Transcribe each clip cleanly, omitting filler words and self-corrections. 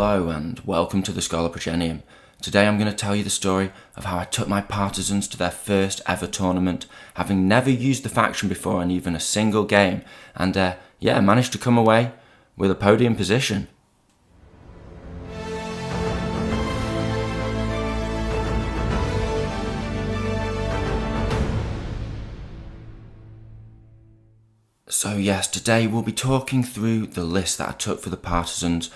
Hello and welcome to the Scholar Progenium. Today I'm going to tell you the story of how I took my Partisans to their first ever tournament, having never used the faction before in even a single game, and managed to come away with a podium position. So yes, today we'll be talking through the list that I took for the Partisans,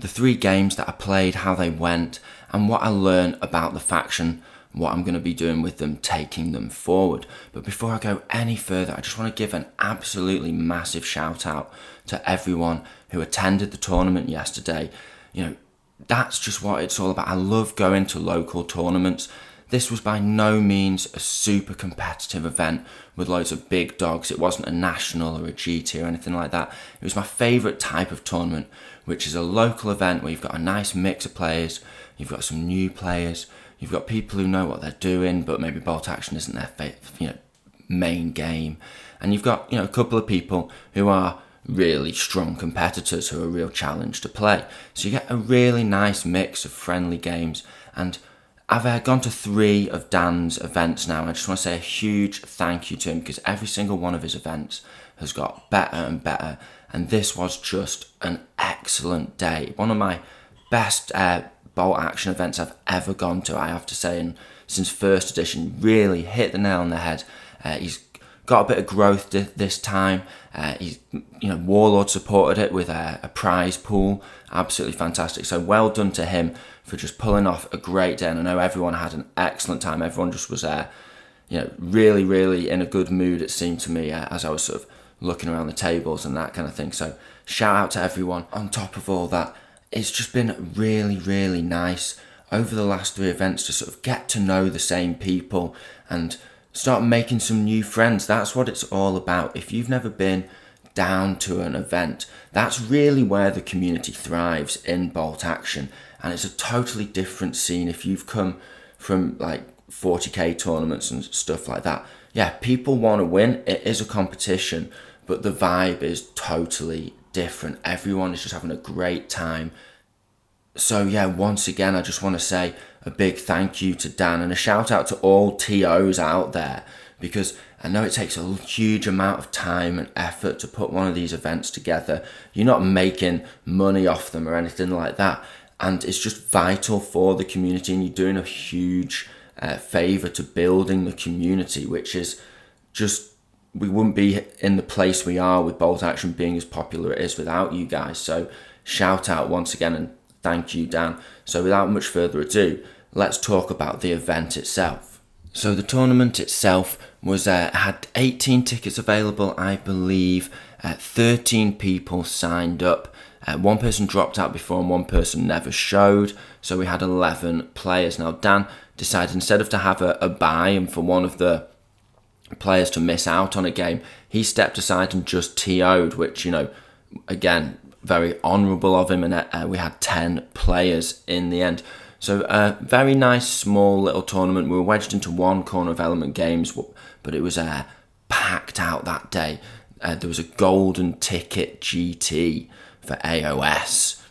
the 3 games that I played, how they went, and what I learned about the faction, what I'm going to be doing with them, taking them forward. But before I go any further, I just want to give an absolutely massive shout out to everyone who attended the tournament yesterday. That's just what it's all about. I love going to local tournaments. This was by no means a super competitive event with loads of big dogs. It wasn't a national or a GT or anything like that. It was my favourite type of tournament, which is a local event where you've got a nice mix of players, you've got some new players, you've got people who know what they're doing, but maybe bolt action isn't their main game, and you've got a couple of people who are really strong competitors who are a real challenge to play. So you get a really nice mix of friendly games, and I've gone to 3 of Dan's events now, and I just want to say a huge thank you to him because every single one of his events has got better and better, and this was just an excellent day. One of my best bolt action events I've ever gone to, I have to say, and since first edition, really hit the nail on the head. He's got a bit of growth this time. Warlord supported it with a prize pool, absolutely fantastic. So well done to him for just pulling off a great day. And I know everyone had an excellent time. Everyone just was really, really in a good mood, it seemed to me, as I was sort of looking around the tables and that kind of thing. So shout out to everyone. On top of all that, it's just been really, really nice over the last 3 events to sort of get to know the same people and start making some new friends. That's what it's all about. If you've never been down to an event, that's really where the community thrives in bolt action, and it's a totally different scene. If you've come from like 40k tournaments and stuff like that, people want to win. It is a competition, but the vibe is totally different. Everyone is just having a great time. So once again, I just want to say a big thank you to Dan and a shout out to all TOs out there, because I know it takes a huge amount of time and effort to put one of these events together. You're not making money off them or anything like that, and it's just vital for the community, and you're doing a huge favour to building the community, which is just, we wouldn't be in the place we are with bolt action being as popular it is without you guys. So shout out once again and thank you, Dan. So without much further ado, let's talk about the event itself. So the tournament itself was had 18 tickets available, I believe. 13 people signed up. 1 person dropped out before and 1 person never showed. So we had 11 players. Now Dan decided, instead of to have a bye and for one of the players to miss out on a game, he stepped aside and just TO'd, which, again, very honourable of him, and we had 10 players in the end. So a very nice small little tournament. We were wedged into one corner of Element Games, but it was packed out that day. There was a golden ticket GT for AOS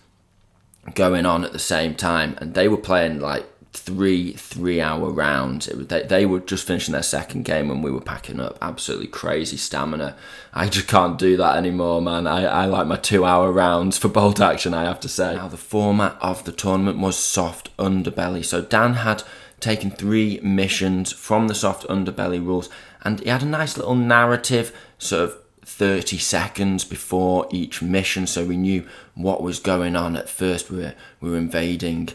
going on at the same time, and they were playing like 3-hour rounds. They were just finishing their second game when we were packing up. Absolutely crazy stamina. I just can't do that anymore, man. I like my 2-hour rounds for bolt action, I have to say. Now, the format of the tournament was soft underbelly. So Dan had taken 3 missions from the soft underbelly rules, and he had a nice little narrative, sort of 30 seconds before each mission, so we knew what was going on. At first we were invading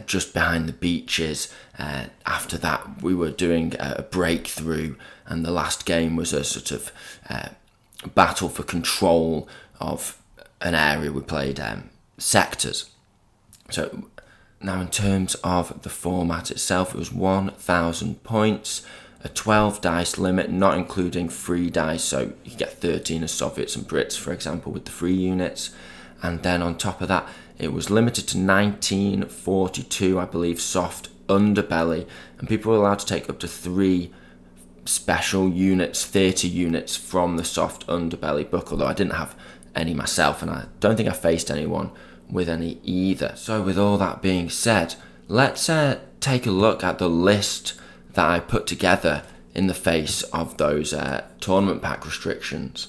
just behind the beaches. After that we were doing a breakthrough, and the last game was a sort of battle for control of an area. We played sectors. So now in terms of the format itself, it was 1,000 points, a 12 dice limit, not including free dice, so you get 13 as Soviets and Brits, for example, with the free units. And then on top of that, it was limited to 1942, I believe, soft underbelly, and people were allowed to take up to 3 special units, theatre units from the soft underbelly book, although I didn't have any myself, and I don't think I faced anyone with any either. So with all that being said, let's take a look at the list that I put together in the face of those tournament pack restrictions.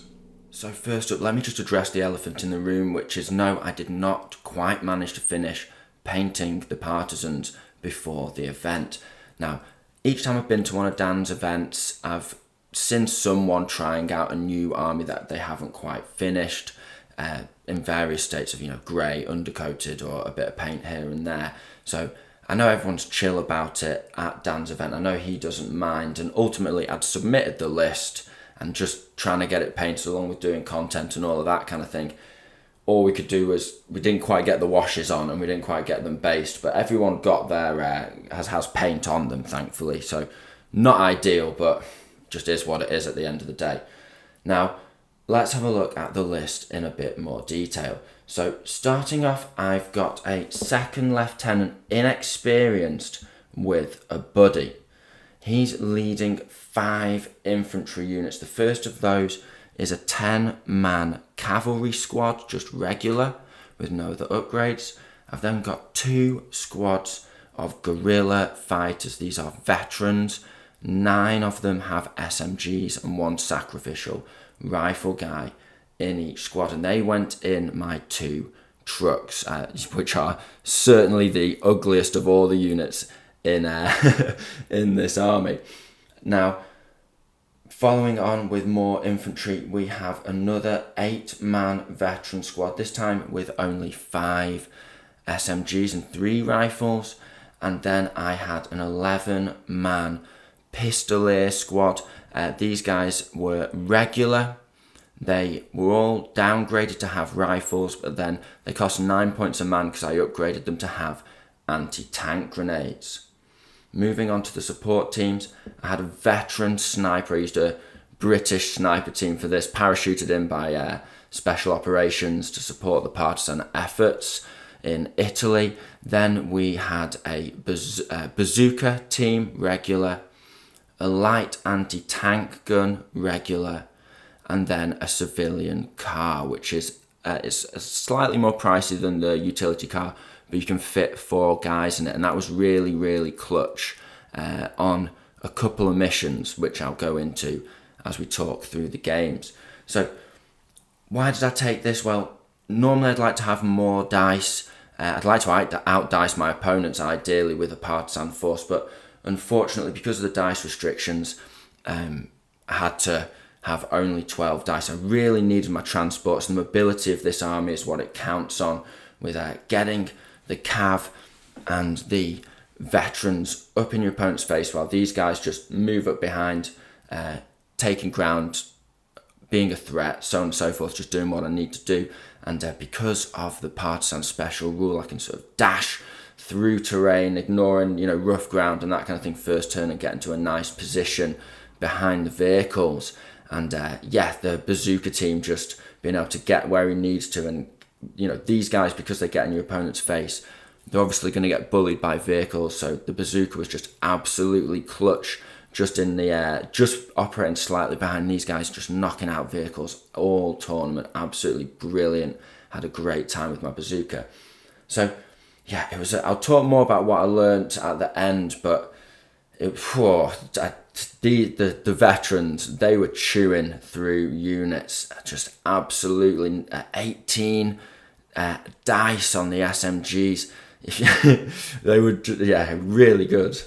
So first up, let me just address the elephant in the room, which is no, I did not quite manage to finish painting the Partisans before the event. Now, each time I've been to one of Dan's events, I've seen someone trying out a new army that they haven't quite finished, in various states of, grey, undercoated, or a bit of paint here and there. So I know everyone's chill about it at Dan's event. I know he doesn't mind, and ultimately I'd submitted the list and just trying to get it painted along with doing content and all of that kind of thing. All we could do was, we didn't quite get the washes on and we didn't quite get them based, but everyone got their, has paint on them, thankfully. So not ideal, but just is what it is at the end of the day. Now, let's have a look at the list in a bit more detail. So starting off, I've got a second lieutenant, inexperienced, with a buddy. He's leading 5 infantry units. The first of those is a 10-man cavalry squad, just regular, with no other upgrades. I've then got 2 squads of guerrilla fighters. These are veterans. 9 of them have SMGs and 1 sacrificial rifle guy in each squad. And they went in my 2 trucks, which are certainly the ugliest of all the units in in this army. Now, following on with more infantry, we have another 8-man veteran squad, this time with only 5 SMGs and 3 rifles. And then I had an 11-man pistolier squad. These guys were regular. They were all downgraded to have rifles, but then they cost 9 points a man because I upgraded them to have anti-tank grenades. Moving on to the support teams, I had a veteran sniper. I used a British sniper team for this, parachuted in by Special Operations to support the partisan efforts in Italy. Then we had a bazooka team, regular, a light anti-tank gun, regular, and then a civilian car, which is slightly more pricey than the utility car, but you can fit 4 guys in it, and that was really, really clutch on a couple of missions, which I'll go into as we talk through the games. So why did I take this? Well, normally I'd like to have more dice. I'd like to outdice my opponents, ideally with a partisan force, but unfortunately, because of the dice restrictions, I had to have only 12 dice. I really needed my transports. The mobility of this army is what it counts on, with getting the cav and the veterans up in your opponent's face while these guys just move up behind, taking ground, being a threat, so on and so forth, just doing what I need to do. And because of the partisan special rule, I can sort of dash through terrain, ignoring rough ground and that kind of thing first turn, and get into a nice position behind the vehicles. And the bazooka team just being able to get where he needs to. And these guys, because they get in your opponent's face, they're obviously going to get bullied by vehicles. So the bazooka was just absolutely clutch, just in the air, just operating slightly behind these guys, just knocking out vehicles all tournament. Absolutely brilliant. Had a great time with my bazooka. So yeah, it was. I'll talk more about what I learned at the end, but the veterans, they were chewing through units, just absolutely. 18 dice on the SMGs. They were really good.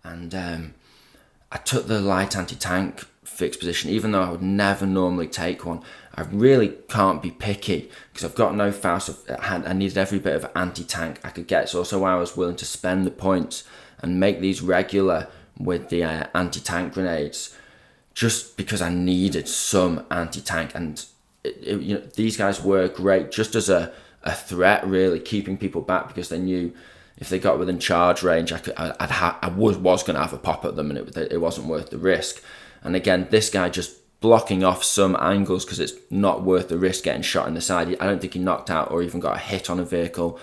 And I took the light anti-tank fixed position, even though I would never normally take one. I really can't be picky because I've got no Faust. I needed every bit of anti-tank I could get. It's also why I was willing to spend the points and make these regular with the anti-tank grenades, just because I needed some anti-tank. And these guys were great just as a threat, really keeping people back, because they knew if they got within charge range, I was going to have a pop at them, and it wasn't worth the risk. And again, this guy just blocking off some angles because it's not worth the risk getting shot in the side. I don't think he knocked out or even got a hit on a vehicle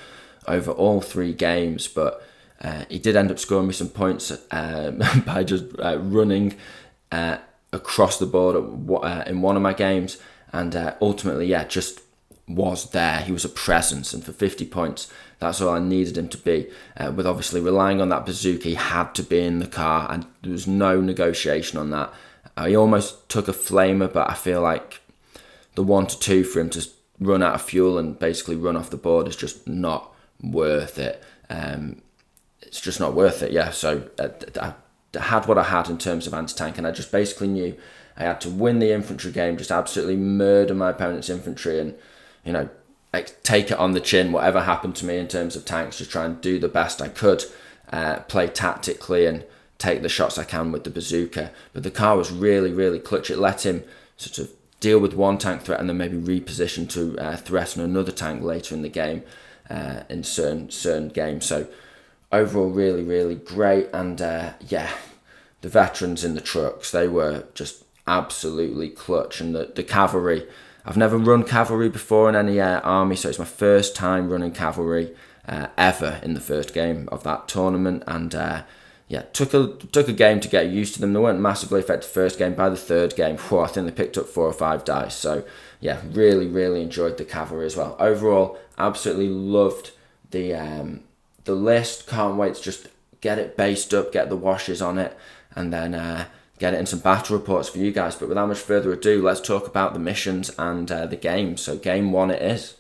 over all 3 games, but he did end up scoring me some points by just running across the board in one of my games. And ultimately, just was there. He was a presence, and for 50 points, that's all I needed him to be. With obviously relying on that bazooka, he had to be in the car, and there was no negotiation on that. He almost took a flamer, but I feel like the 1 to 2 for him to run out of fuel and basically run off the board is just not worth it. It's just not worth it, yeah. So I had what I had in terms of anti-tank, and I just basically knew I had to win the infantry game, just absolutely murder my opponent's infantry and, take it on the chin, whatever happened to me in terms of tanks, just try and do the best I could, play tactically and take the shots I can with the bazooka. But the car was really, really clutch. It let him sort of deal with one tank threat and then maybe reposition to threaten another tank later in the game, in certain games. So overall, really, really great. And the veterans in the trucks, they were just absolutely clutch. And the cavalry, I've never run cavalry before in any army, so it's my first time running cavalry ever in the first game of that tournament. And took a game to get used to them. They weren't massively effective first game. By the third game, I think they picked up 4 or 5 dice. So yeah, really, really enjoyed the cavalry as well. Overall, absolutely loved the list. Can't wait to just get it based up, get the washes on it, and then get it in some battle reports for you guys. But without much further ado, let's talk about the missions and the games. So game 1 it is.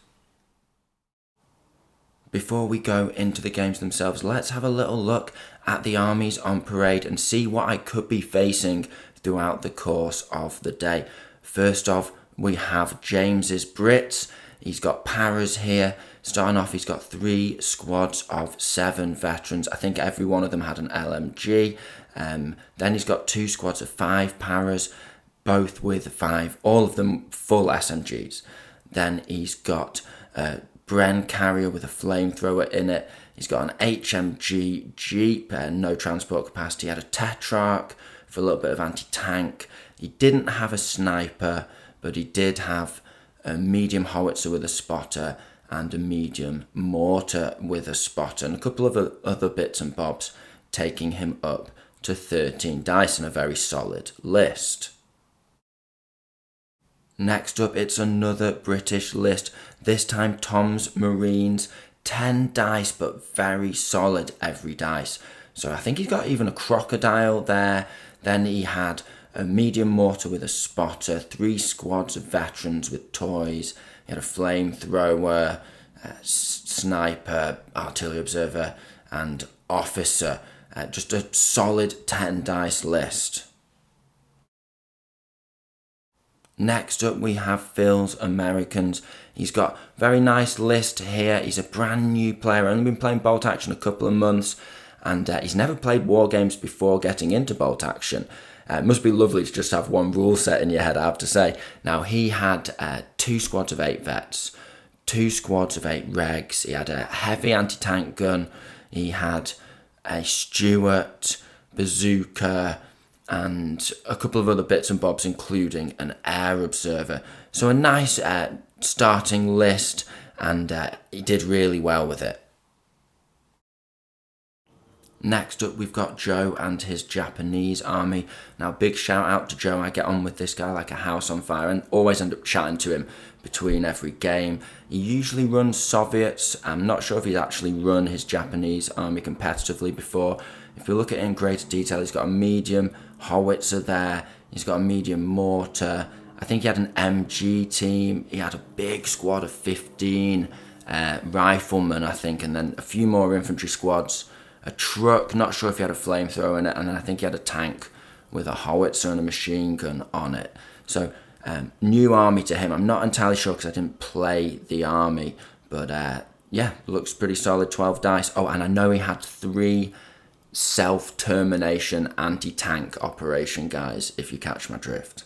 Before we go into the games themselves, let's have a little look at the armies on parade and see what I could be facing throughout the course of the day. First off, we have James's Brits. He's got paras here. Starting off, he's got 3 squads of 7 veterans. I think every one of them had an LMG. Then he's got 2 squads of 5 paras, both with 5, all of them full SMGs. Then he's got Bren carrier with a flamethrower in it. He's got an HMG Jeep, no transport capacity. He had a Tetrarch for a little bit of anti-tank. He didn't have a sniper, but he did have a medium howitzer with a spotter and a medium mortar with a spotter, and a couple of other bits and bobs, taking him up to 13 dice in a very solid list. Next up, it's another British list, this time Tom's Marines, 10 dice but very solid every dice. So I think he's got even a crocodile there. Then he had a medium mortar with a spotter, 3 squads of veterans with toys. He had a flamethrower, sniper, artillery observer and officer. Just a solid 10 dice list. Next up, we have Phil's Americans. He's got a very nice list here. He's a brand new player, only been playing bolt action a couple of months, and he's never played war games before getting into bolt action. It must be lovely to just have one rule set in your head, I have to say. Now, he had 2 squads of 8 vets, 2 squads of 8 regs. He had a heavy anti-tank gun. He had a Stuart, bazooka, and a couple of other bits and bobs, including an air observer. So a nice starting list, and he did really well with it. Next up, we've got Joe and his Japanese army. Now, big shout out to Joe. I get on with this guy like a house on fire and always end up chatting to him between every game. He usually runs Soviets. I'm not sure if he's actually run his Japanese army competitively before. If you look at it in greater detail, he's got a medium howitzer there. He's got a medium mortar. I think he had an MG team. He had a big squad of 15 riflemen, I think, and then a few more infantry squads. A truck, not sure if he had a flamethrower in it, and then I think he had a tank with a howitzer and a machine gun on it. So, new army to him. I'm not entirely sure because I didn't play the army, but looks pretty solid, 12 dice. Oh, and I know he had 3 self-termination anti-tank operation guys, if you catch my drift.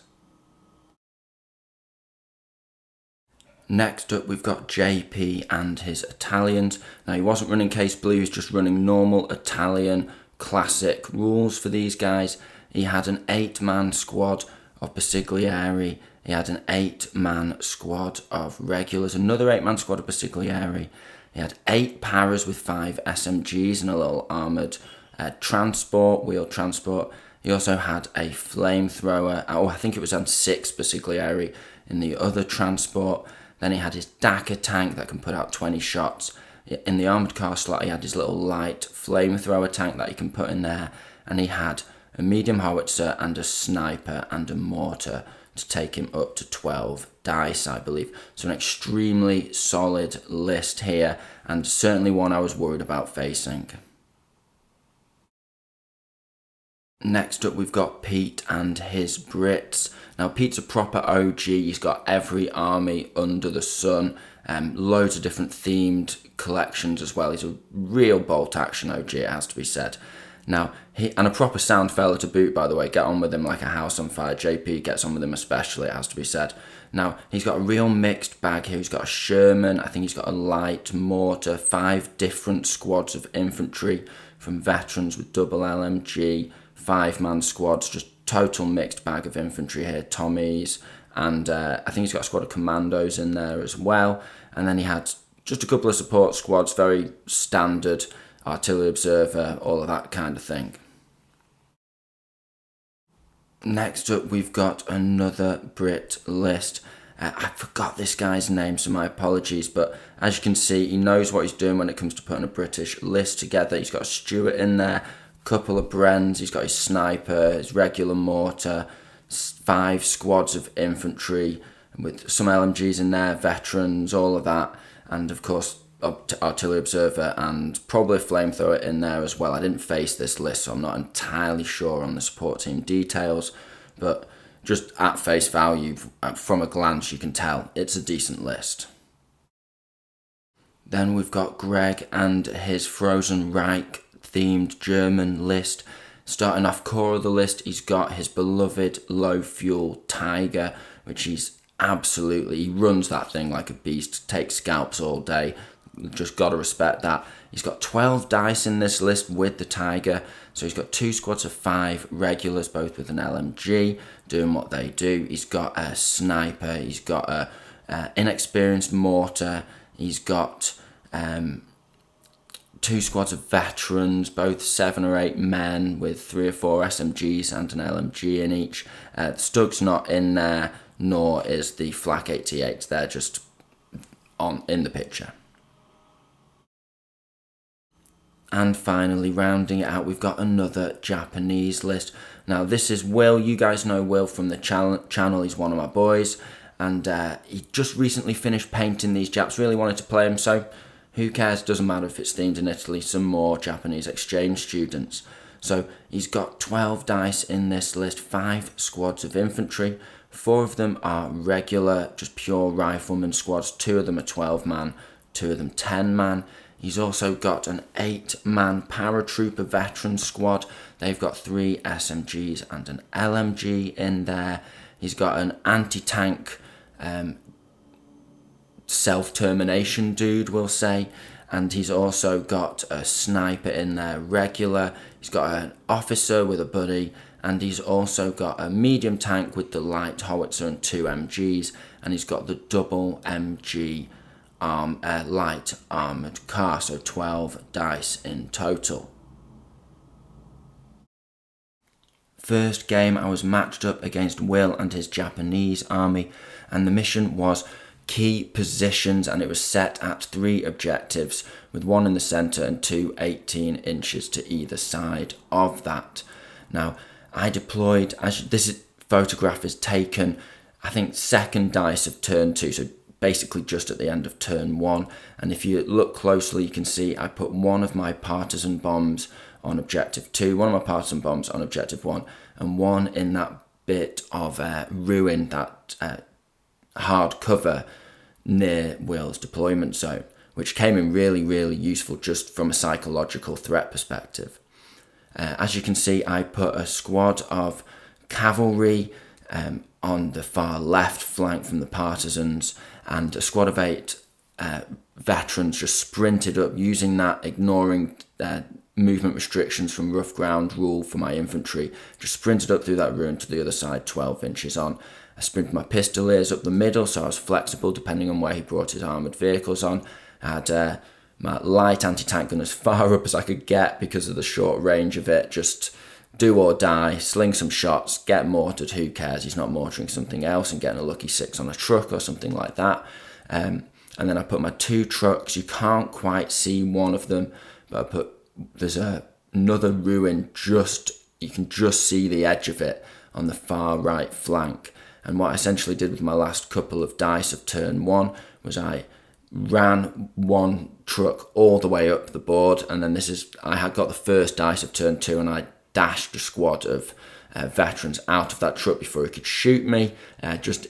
Next up, we've got JP and his Italians. Now, he wasn't running Case Blue, he was just running normal Italian classic rules for these guys. He had an 8-man squad of Basiglieri. He had an 8-man squad of regulars, another 8-man squad of Basiglieri. He had 8 paras with 5 SMGs and a little armoured wheeled transport. He also had a flamethrower. I think it was on 6 Basiglieri in the other transport. Then he had his Dagger tank that can put out 20 shots. In the armoured car slot, he had his little light flamethrower tank that he can put in there. And he had a medium howitzer and a sniper and a mortar to take him up to 12 dice, I believe. So an extremely solid list here, and certainly one I was worried about facing. Next up, we've got Pete and his Brits. Now, Pete's a proper OG. He's got every army under the sun, loads of different themed collections as well. He's a real bolt-action OG, it has to be said. Now, and a proper sound fella to boot, by the way. Get on with him like a house on fire. JP gets on with him especially, it has to be said. Now, he's got a real mixed bag here. He's got a Sherman, I think he's got a light mortar, 5 different squads of infantry from veterans with double LMG, 5-man squads, just total mixed bag of infantry here, Tommies, and I think he's got a squad of commandos in there as well. And then he had just a couple of support squads, very standard, artillery observer, all of that kind of thing. Next up, we've got another Brit list. I forgot this guy's name, so my apologies, but as you can see, he knows what he's doing when it comes to putting a British list together. He's got a Stuart in there, couple of Brens, he's got his sniper, his regular mortar, 5 squads of infantry with some LMGs in there, veterans, all of that, and of course artillery observer and probably a flamethrower in there as well. I didn't face this list, so I'm not entirely sure on the support team details, but just at face value, from a glance, you can tell it's a decent list. Then we've got Greg and his Frozen Reich themed German list. Starting off core of the list, he's got his beloved low fuel Tiger, which he runs that thing like a beast, takes scalps all day. Just gotta respect that. He's got 12 dice in this list with the Tiger, so he's got 2 squads of 5 regulars, both with an LMG, doing what they do. He's got a sniper, he's got a inexperienced mortar, he's got 2 squads of veterans, both 7 or 8 men with 3 or 4 SMGs and an LMG in each. Stug's not in there, nor is the Flak 88. They're just in the picture. And finally, rounding it out, we've got another Japanese list. Now, this is Will. You guys know Will from the channel. He's one of my boys. And he just recently finished painting these Japs. Really wanted to play them, so who cares? Doesn't matter if it's themed in Italy. Some more Japanese exchange students. So he's got 12 dice in this list, 5 squads of infantry. 4 of them are regular, just pure rifleman squads. 2 of them are 12-man, 2 of them 10-man. He's also got an 8-man paratrooper veteran squad. They've got 3 SMGs and an LMG in there. He's got an anti-tank self-termination dude, we'll say. And he's also got a sniper in there, regular. He's got an officer with a buddy. And he's also got a medium tank with the light howitzer and 2 MGs. And he's got the double MG light armoured car, so 12 dice in total. First game, I was matched up against Will and his Japanese army, and the mission was key positions, and it was set at 3 objectives, with 1 in the centre and 2 18 inches to either side of that. Now, I deployed, this photograph is taken, I think, second dice of turn 2, so basically just at the end of turn 1, and if you look closely you can see I put one of my partisan bombs on objective 2, one of my partisan bombs on objective 1, and one in that bit of ruin, that hard cover near Will's deployment zone, which came in really, really useful just from a psychological threat perspective. As you can see, I put a squad of cavalry on the far left flank from the Partisans, and a squad of 8 veterans just sprinted up using that, ignoring movement restrictions from rough ground rule for my infantry, just sprinted up through that ruin to the other side, 12 inches on. I sprinted my pistoliers up the middle, so I was flexible depending on where he brought his armoured vehicles on. I had my light anti-tank gun as far up as I could get because of the short range of it, just do or die, sling some shots, get mortared, who cares, he's not mortaring something else and getting a lucky 6 on a truck or something like that. And then I put my 2 trucks. You can't quite see one of them, but there's another ruin you can just see the edge of it on the far right flank. And what I essentially did with my last couple of dice of turn 1 was I ran 1 truck all the way up the board, and then I had got the first dice of turn 2, and I dashed a squad of veterans out of that truck before he could shoot me, just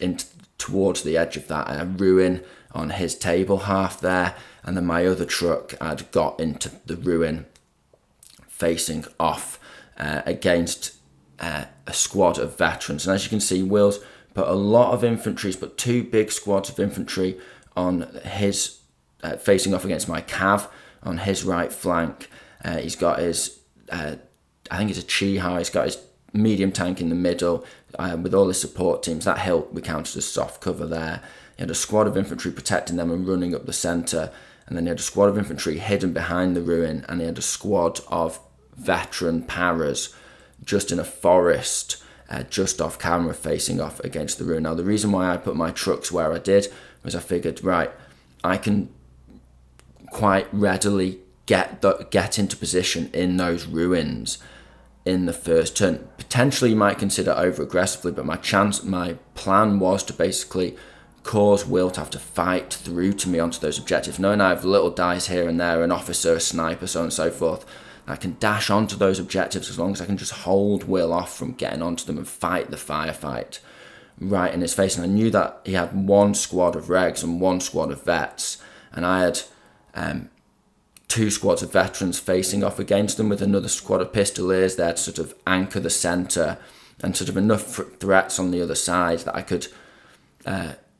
towards the edge of that ruin on his table half there. And then my other truck had got into the ruin facing off against a squad of veterans. And as you can see, Will's put a lot of infantry. He's put 2 big squads of infantry on his facing off against my cav on his right flank. He's got his I think it's a Chi-Ha. He's got his medium tank in the middle with all his support teams. That hill we counted as soft cover there. He had a squad of infantry protecting them and running up the centre, and then he had a squad of infantry hidden behind the ruin, and he had a squad of veteran paras just in a forest just off camera facing off against the ruin. Now the reason why I put my trucks where I did was I figured, right, I can quite readily get into position in those ruins in the first turn. Potentially you might consider over aggressively, but my plan was to basically cause Will to have to fight through to me onto those objectives. Knowing I have little dice here and there, an officer, a sniper, so on and so forth, I can dash onto those objectives as long as I can just hold Will off from getting onto them and fight the firefight right in his face. And I knew that he had 1 squad of regs and 1 squad of vets, and I had 2 squads of veterans facing off against them with another squad of pistoliers there to sort of anchor the centre, and sort of enough threats on the other side that I could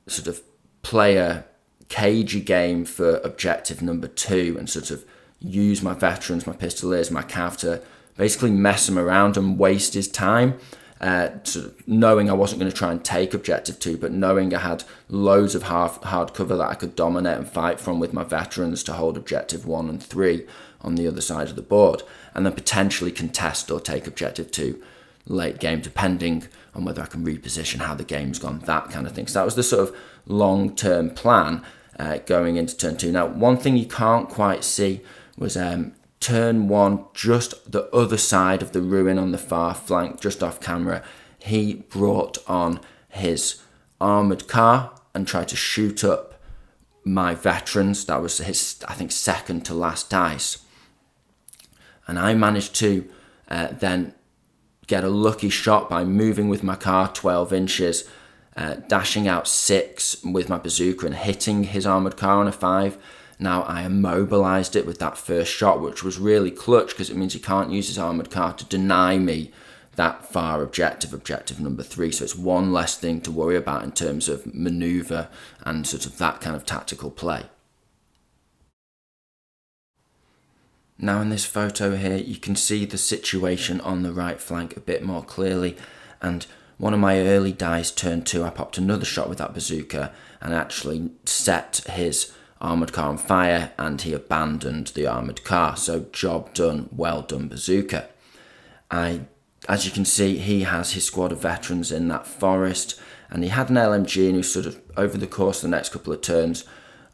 sort of play a cagey game for objective number 2 and sort of use my veterans, my pistoliers, my cav to basically mess him around and waste his time, sort of knowing I wasn't going to try and take objective 2, but knowing I had loads of hard cover that I could dominate and fight from with my veterans to hold objective 1 and 3 on the other side of the board, and then potentially contest or take objective 2 late game, depending on whether I can reposition, how the game's gone, that kind of thing. So that was the sort of long-term plan going into turn 2. Now, one thing you can't quite see was turn 1, just the other side of the ruin on the far flank, just off camera, he brought on his armoured car and tried to shoot up my veterans. That was his, I think, second to last dice. And I managed to then get a lucky shot by moving with my car 12 inches, dashing out 6 with my bazooka and hitting his armoured car on a 5. Now I immobilised it with that first shot, which was really clutch because it means he can't use his armoured car to deny me that far objective number 3. So it's one less thing to worry about in terms of manoeuvre and sort of that kind of tactical play. Now in this photo here, you can see the situation on the right flank a bit more clearly, and one of my early dice, turn 2, I popped another shot with that bazooka and actually set his armoured car on fire, and he abandoned the armoured car. So job done, well done bazooka. As you can see, he has his squad of veterans in that forest, and he had an LMG, and he was sort of over the course of the next couple of turns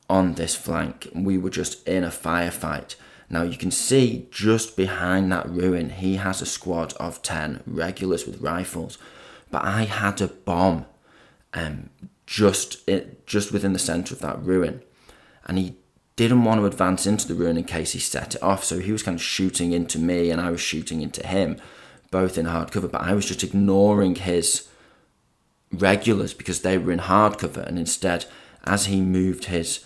on this flank. We were just in a firefight. Now you can see just behind that ruin, he has a squad of 10 regulars with rifles, but I had a bomb just within the centre of that ruin, and he didn't want to advance into the ruin in case he set it off, so he was kind of shooting into me and I was shooting into him, both in hard cover, but I was just ignoring his regulars because they were in hard cover, and instead, as he moved his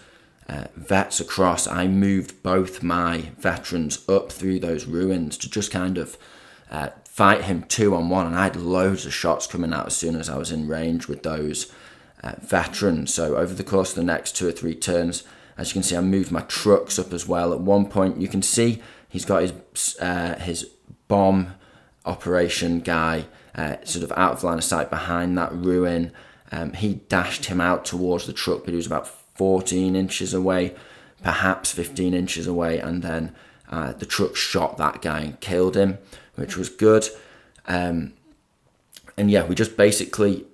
vets across, I moved both my veterans up through those ruins to just kind of fight him 2-on-1, and I had loads of shots coming out as soon as I was in range with those veterans. So over the course of the next 2 or 3 turns, as you can see, I moved my trucks up as well. At one point, you can see he's got his bomb operation guy sort of out of line of sight behind that ruin. He dashed him out towards the truck, but he was about 14 inches away, perhaps 15 inches away, and then the truck shot that guy and killed him, which was good. And yeah, we just basically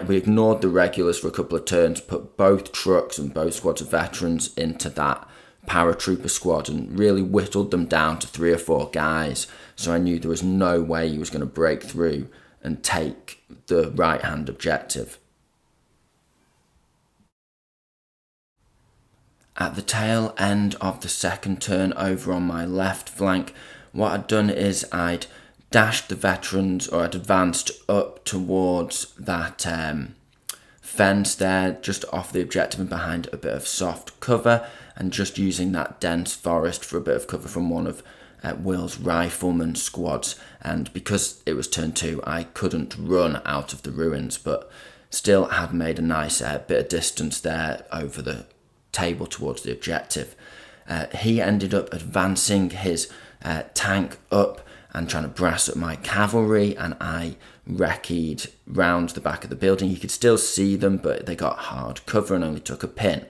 we ignored the regulars for a couple of turns, put both trucks and both squads of veterans into that paratrooper squad and really whittled them down to 3 or 4 guys. So I knew there was no way he was going to break through and take the right-hand objective. At the tail end of the second turn over on my left flank, what I'd done is I'd dashed the veterans, or I'd advanced up towards that fence there, just off the objective and behind a bit of soft cover, and just using that dense forest for a bit of cover from one of Will's rifleman squads. And because it was turn 2, I couldn't run out of the ruins, but still had made a nice bit of distance there over the table towards the objective. He ended up advancing his tank up and trying to brass up my cavalry, and I recce'd round the back of the building. You could still see them, but they got hard cover and only took a pin.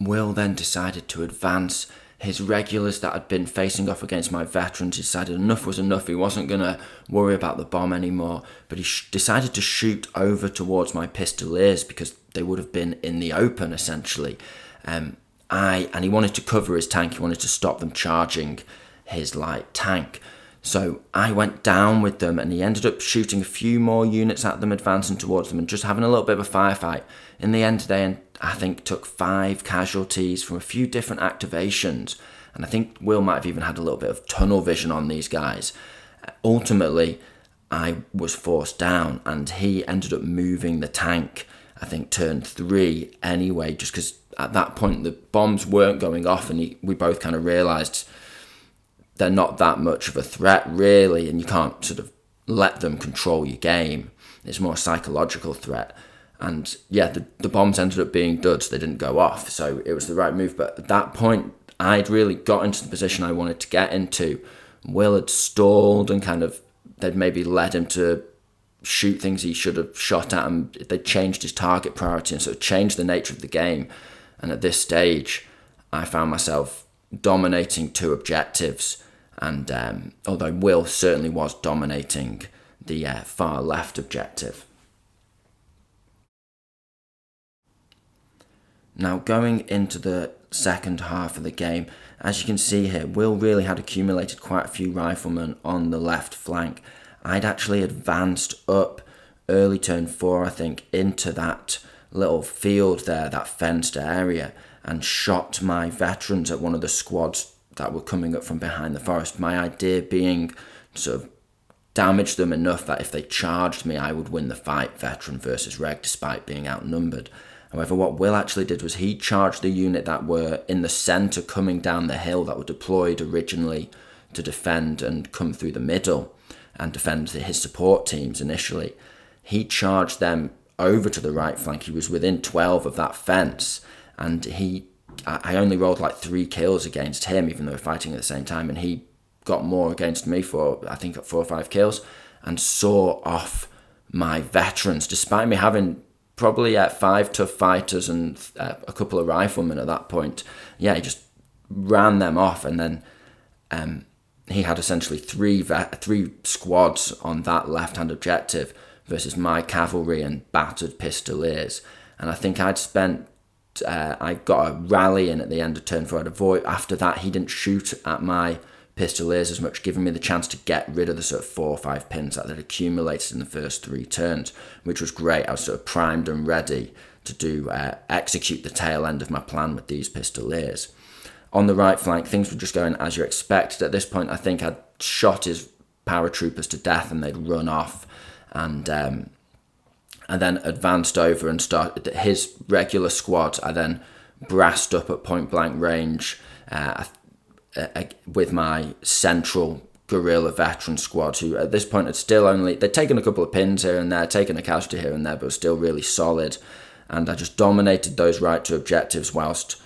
Will then decided to advance. His regulars that had been facing off against my veterans decided enough was enough. He wasn't going to worry about the bomb anymore, but he decided to shoot over towards my pistoliers because they would have been in the open, essentially. And he wanted to cover his tank. He wanted to stop them charging his light tank. So I went down with them, and he ended up shooting a few more units at them, advancing towards them, and just having a little bit of a firefight. In the end, they, I think, took 5 casualties from a few different activations, and I think Will might have even had a little bit of tunnel vision on these guys. Ultimately, I was forced down, and he ended up moving the tank, I think, turn 3 anyway, just because at that point the bombs weren't going off, and we both kind of realised they're not that much of a threat, really, and you can't sort of let them control your game. It's more a psychological threat. And yeah, the bombs ended up being duds. They didn't go off, so it was the right move. But at that point, I'd really got into the position I wanted to get into. Will had stalled and they'd maybe led him to shoot things he should have shot at, and they'd changed his target priority, and so it changed the nature of the game. And at this stage, I found myself dominating 2 objectives. And although Will certainly was dominating the far left objective. Now, going into the second half of the game, as you can see here, Will really had accumulated quite a few riflemen on the left flank. I'd actually advanced up early turn 4, I think, into that little field there, that fenced area, and shot my veterans at one of the squads that were coming up from behind the forest. My idea being sort of damage them enough that if they charged me, I would win the fight, veteran versus reg, despite being outnumbered. However, what Will actually did was he charged the unit that were in the centre coming down the hill, that were deployed originally to defend and come through the middle and defend his support teams initially. He charged them over to the right flank. He was within 12 of that fence, and I only rolled like 3 kills against him, even though we were fighting at the same time, and he got more against me for, I think, 4 or 5 kills, and saw off my veterans, despite me having probably 5 tough fighters and a couple of riflemen at that point. Yeah, he just ran them off, and then he had essentially 3 squads on that left-hand objective versus my cavalry and battered pistoliers. And I think I got a rally in at the end of turn 4. After that, he didn't shoot at my pistoliers as much, giving me the chance to get rid of the sort of 4 or 5 pins that had accumulated in the first 3 turns, which was great. I was sort of primed and ready to execute the tail end of my plan with these pistoliers. On the right flank, things were just going as you expected. At this point, I think I'd shot his paratroopers to death and they'd run off, and then advanced over and started his regular squad. I then brassed up at point blank range with my central guerrilla veteran squad, who at this point they'd taken a couple of pins here and there, taken a casualty here and there, but still really solid. And I just dominated those right 2 objectives whilst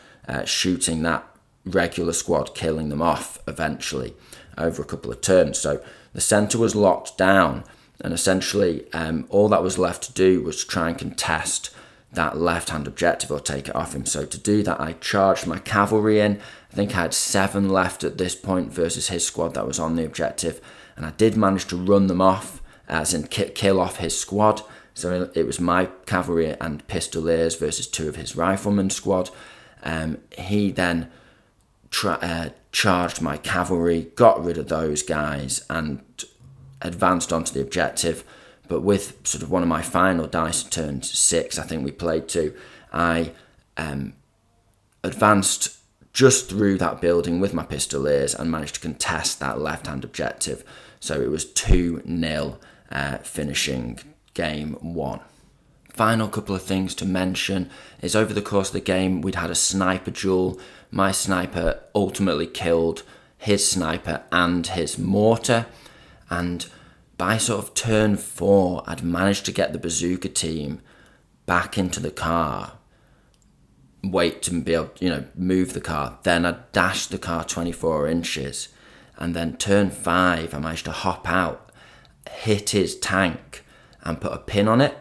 shooting that regular squad, killing them off eventually over a couple of turns. So the centre was locked down, and essentially all that was left to do was try and contest that left-hand objective or take it off him. So to do that, I charged my cavalry in. I think I had 7 left at this point versus his squad that was on the objective, and I did manage to run them off as in kill off his squad. So it was my cavalry and pistoliers versus 2 of his riflemen squad. He then charged my cavalry, got rid of those guys, and advanced onto the objective. But with sort of one of my final dice, turn 6, I think we played to, I advanced just through that building with my pistoliers and managed to contest that left-hand objective. So it was 2-0, finishing game 1. Final couple of things to mention is over the course of the game, we'd had a sniper duel. My sniper ultimately killed his sniper and his mortar. And by sort of turn 4, I'd managed to get the bazooka team back into the car, wait to be able to, move the car. Then I dashed the car 24 inches. And then turn 5, I managed to hop out, hit his tank and put a pin on it.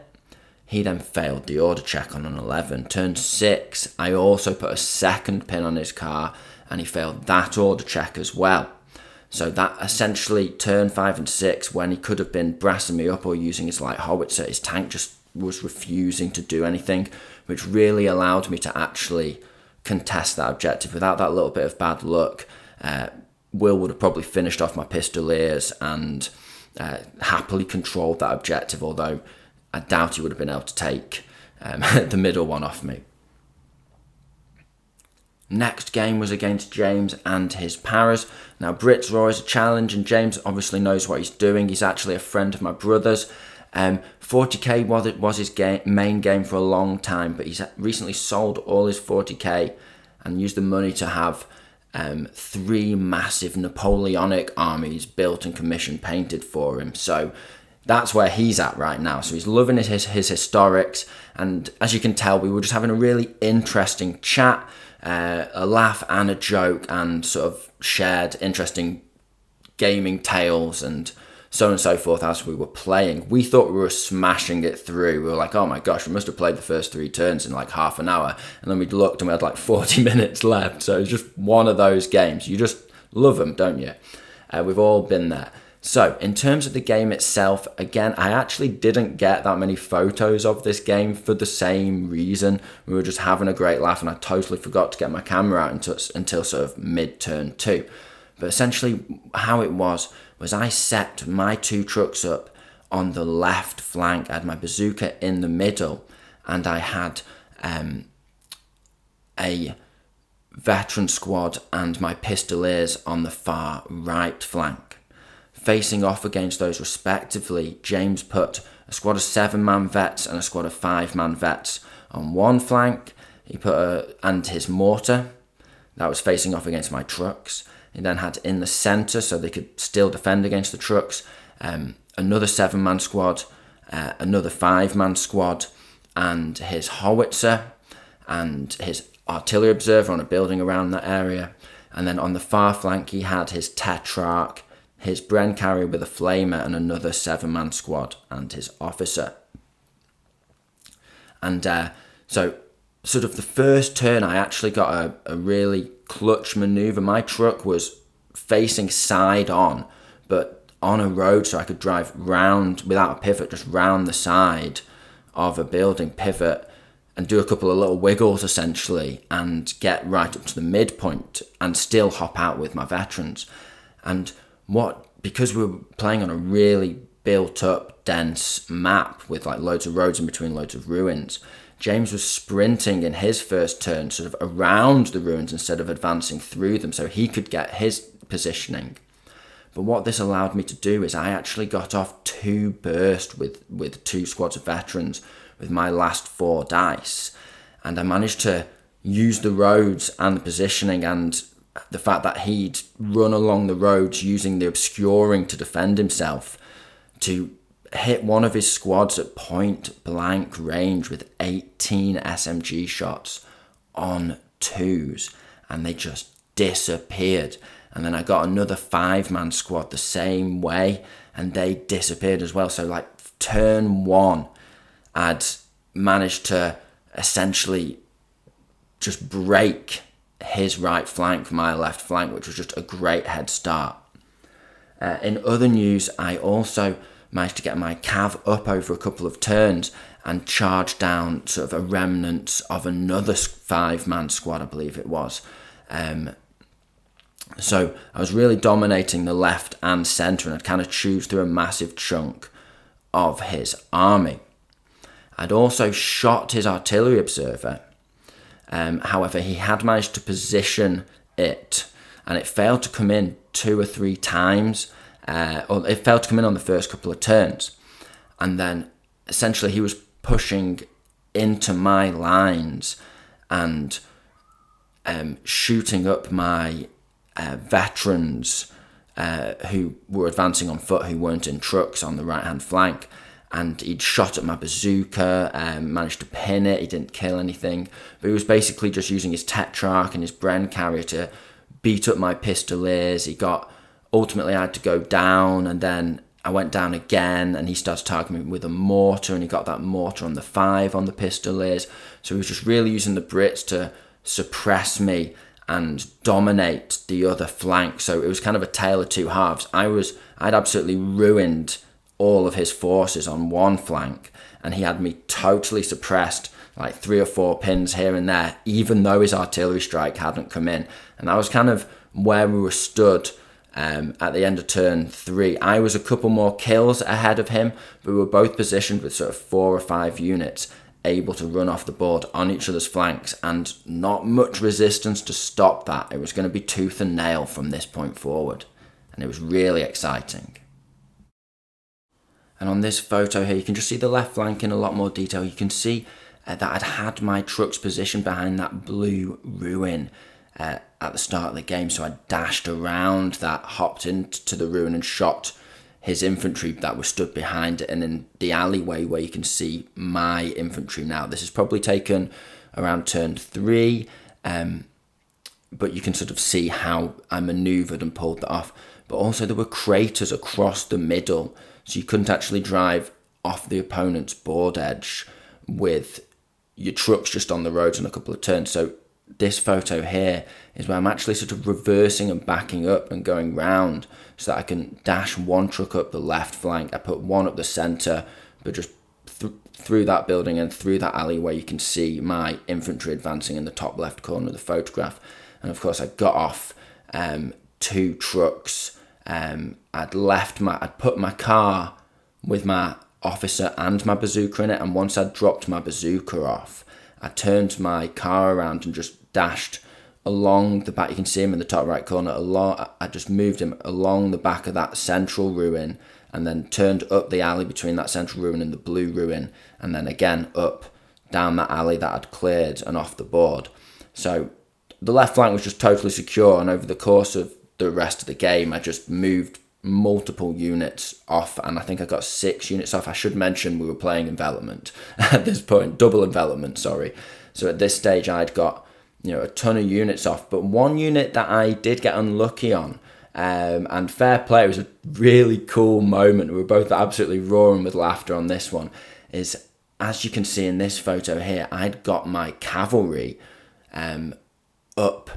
He then failed the order check on an 11. Turn 6, I also put a second pin on his car and he failed that order check as well. So that essentially turn 5 and 6, when he could have been brassing me up or using his light howitzer, his tank just was refusing to do anything, which really allowed me to actually contest that objective. Without that little bit of bad luck, Will would have probably finished off my pistoliers and happily controlled that objective, although I doubt he would have been able to take the middle one off me. Next game was against James and his paras. Now, Brits are always a challenge, and James obviously knows what he's doing. He's actually a friend of my brother's. 40k was his main game for a long time, but he's recently sold all his 40k and used the money to have 3 massive Napoleonic armies built and commissioned, painted for him. So that's where he's at right now. So he's loving his historics, and as you can tell, we were just having a really interesting chat, a laugh and a joke, and sort of shared interesting gaming tales and so on and so forth as we were playing. We thought we were smashing it through. We were like, oh my gosh, we must have played the first 3 turns in like half an hour. And then we looked and we had like 40 minutes left. So it was just one of those games. You just love them, don't you? We've all been there. So in terms of the game itself, again, I actually didn't get that many photos of this game for the same reason. We were just having a great laugh, and I totally forgot to get my camera out until sort of mid-turn 2. But essentially how it was I set my 2 trucks up on the left flank. I had my bazooka in the middle, and I had a veteran squad and my pistoliers on the far right flank. Facing off against those respectively, James put a squad of 7-man vets and a squad of 5-man vets on one flank. He put and his mortar that was facing off against my trucks. He then had in the centre, so they could still defend against the trucks, another 7-man squad, another 5-man squad, and his howitzer and his artillery observer on a building around that area. And then on the far flank, he had his tetrarch, his Bren carrier with a flamer, and another 7-man squad, and his officer. And so sort of the first turn, I actually got a really clutch manoeuvre. My truck was facing side on, but on a road, so I could drive round without a pivot, just round the side of a building, pivot, and do a couple of little wiggles essentially, and get right up to the midpoint and still hop out with my veterans. And because we were playing on a really built up, dense map with like loads of roads in between, loads of ruins, James was sprinting in his first turn sort of around the ruins instead of advancing through them, so he could get his positioning. But what this allowed me to do is I actually got off 2 bursts with 2 squads of veterans with my last 4 dice, and I managed to use the roads and the positioning and the fact that he'd run along the roads using the obscuring to defend himself to hit one of his squads at point blank range with 18 SMG shots on 2s, and they just disappeared. And then I got another 5-man squad the same way, and they disappeared as well. So like turn 1, I'd managed to essentially just break his right flank, my left flank, which was just a great head start. In other news, I also managed to get my cav up over a couple of turns and charge down sort of a remnant of another 5-man squad, I believe it was. So I was really dominating the left and centre, and I'd kind of chewed through a massive chunk of his army. I'd also shot his artillery observer. However, he had managed to position it, and it failed to come in 2 or 3 times, or it failed to come in on the first couple of turns. And then essentially he was pushing into my lines and shooting up my veterans who were advancing on foot, who weren't in trucks, on the right-hand flank. And he'd shot at my bazooka, managed to pin it. He didn't kill anything, but he was basically just using his Tetrarch and his Bren carrier to beat up my pistoliers. Ultimately I had to go down, and then I went down again, and he started targeting me with a mortar, and he got that mortar on the 5 on the pistoliers. So he was just really using the Brits to suppress me and dominate the other flank. So it was kind of a tale of two halves. I'd absolutely ruined all of his forces on one flank, and he had me totally suppressed, like 3 or 4 pins here and there, even though his artillery strike hadn't come in. And that was kind of where we were stood at the end of turn 3. I was a couple more kills ahead of him, but we were both positioned with sort of 4 or 5 units able to run off the board on each other's flanks, and not much resistance to stop that. It was going to be tooth and nail from this point forward, and it was really exciting. And on this photo here, you can just see the left flank in a lot more detail. You can see that I'd had my trucks positioned behind that blue ruin at the start of the game. So I dashed around that, hopped into the ruin and shot his infantry that was stood behind it. And in the alleyway where you can see my infantry now, this has probably taken around turn 3. But you can sort of see how I manoeuvred and pulled that off. But also there were craters across the middle, so you couldn't actually drive off the opponent's board edge with your trucks just on the roads in a couple of turns. So this photo here is where I'm actually sort of reversing and backing up and going round so that I can dash one truck up the left flank. I put one up the centre, but just through that building and through that alleyway you can see my infantry advancing in the top left corner of the photograph. And of course I got off 2 trucks. I'd put my car with my officer and my bazooka in it, and once I'd dropped my bazooka off, I turned my car around and just dashed along the back. You can see him in the top right corner. I just moved him along the back of that central ruin, and then turned up the alley between that central ruin and the blue ruin, and then again up down that alley that I'd cleared and off the board. So the left flank was just totally secure, and over the course of the rest of the game I just moved multiple units off, and I think I got 6 units off. I should mention we were playing Envelopment at this point, double Envelopment, sorry. So at this stage I'd got a ton of units off, but one unit that I did get unlucky on, and fair play, it was a really cool moment. We were both absolutely roaring with laughter on this one, is as you can see in this photo here, I'd got my cavalry up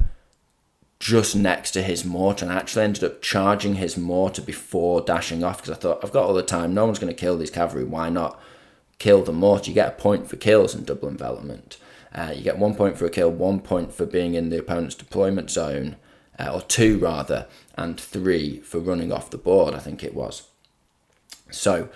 just next to his mortar, and I actually ended up charging his mortar before dashing off, because I thought, I've got all the time, no one's going to kill these cavalry, why not kill the mortar? You get a point for kills in double Envelopment. You get 1 point for a kill, 1 point for being in the opponent's deployment zone, or 2 rather, and 3 for running off the board, I think it was. So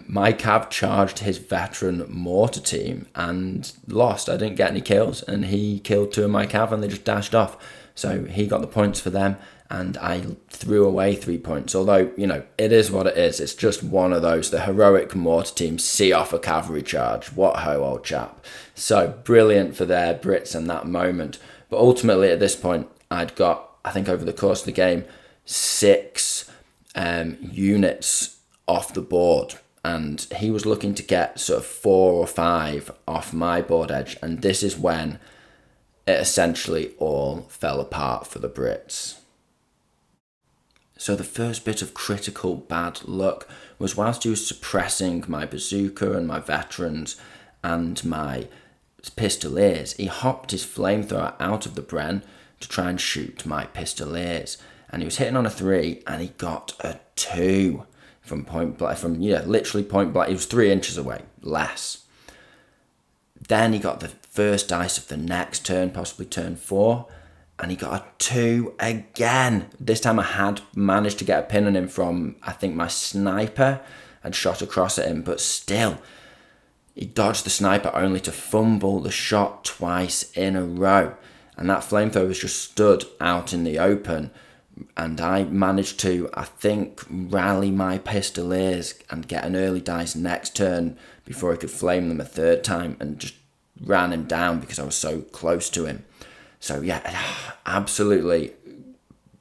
my cav charged his veteran mortar team and lost. I didn't get any kills, and he killed 2 of my cav and they just dashed off. So he got the points for them, and I threw away 3 points. Although, it is what it is. It's just one of those. The heroic mortar team see off a cavalry charge. What ho, old chap. So brilliant for their Brits in that moment. But ultimately at this point, I'd got, I think over the course of the game, 6 units off the board. And he was looking to get sort of 4 or 5 off my board edge. And this is when it essentially all fell apart for the Brits. So the first bit of critical bad luck was whilst he was suppressing my bazooka and my veterans and my pistoliers, he hopped his flamethrower out of the Bren to try and shoot my pistoliers. And he was hitting on a 3 and he got a 2. from point blank, literally point blank. He was 3 inches away, less. Then he got the first dice of the next turn, possibly turn 4, and he got a 2 again. This time I had managed to get a pin on him from, I think, my sniper had shot across at him, but still, he dodged the sniper only to fumble the shot twice in a row. And that flamethrower was just stood out in the open, and I managed to, I think, rally my pistoliers and get an early dice next turn before he could flame them a third time, and just ran him down because I was so close to him. So yeah, absolutely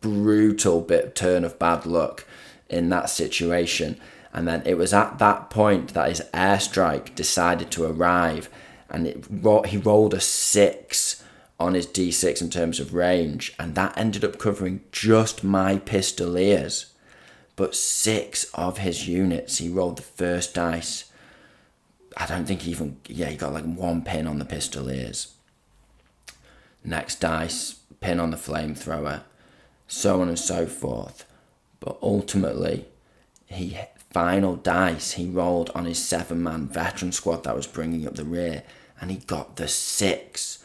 brutal turn of bad luck in that situation. And then it was at that point that his airstrike decided to arrive, and he rolled a 6 on his D6 in terms of range, and that ended up covering just my pistoliers, but 6 of his units. He rolled the first dice. I don't think he got like 1 pin on the pistoliers. Next dice, pin on the flamethrower, so on and so forth. But ultimately, final dice he rolled on his 7-man veteran squad that was bringing up the rear, and he got the 6.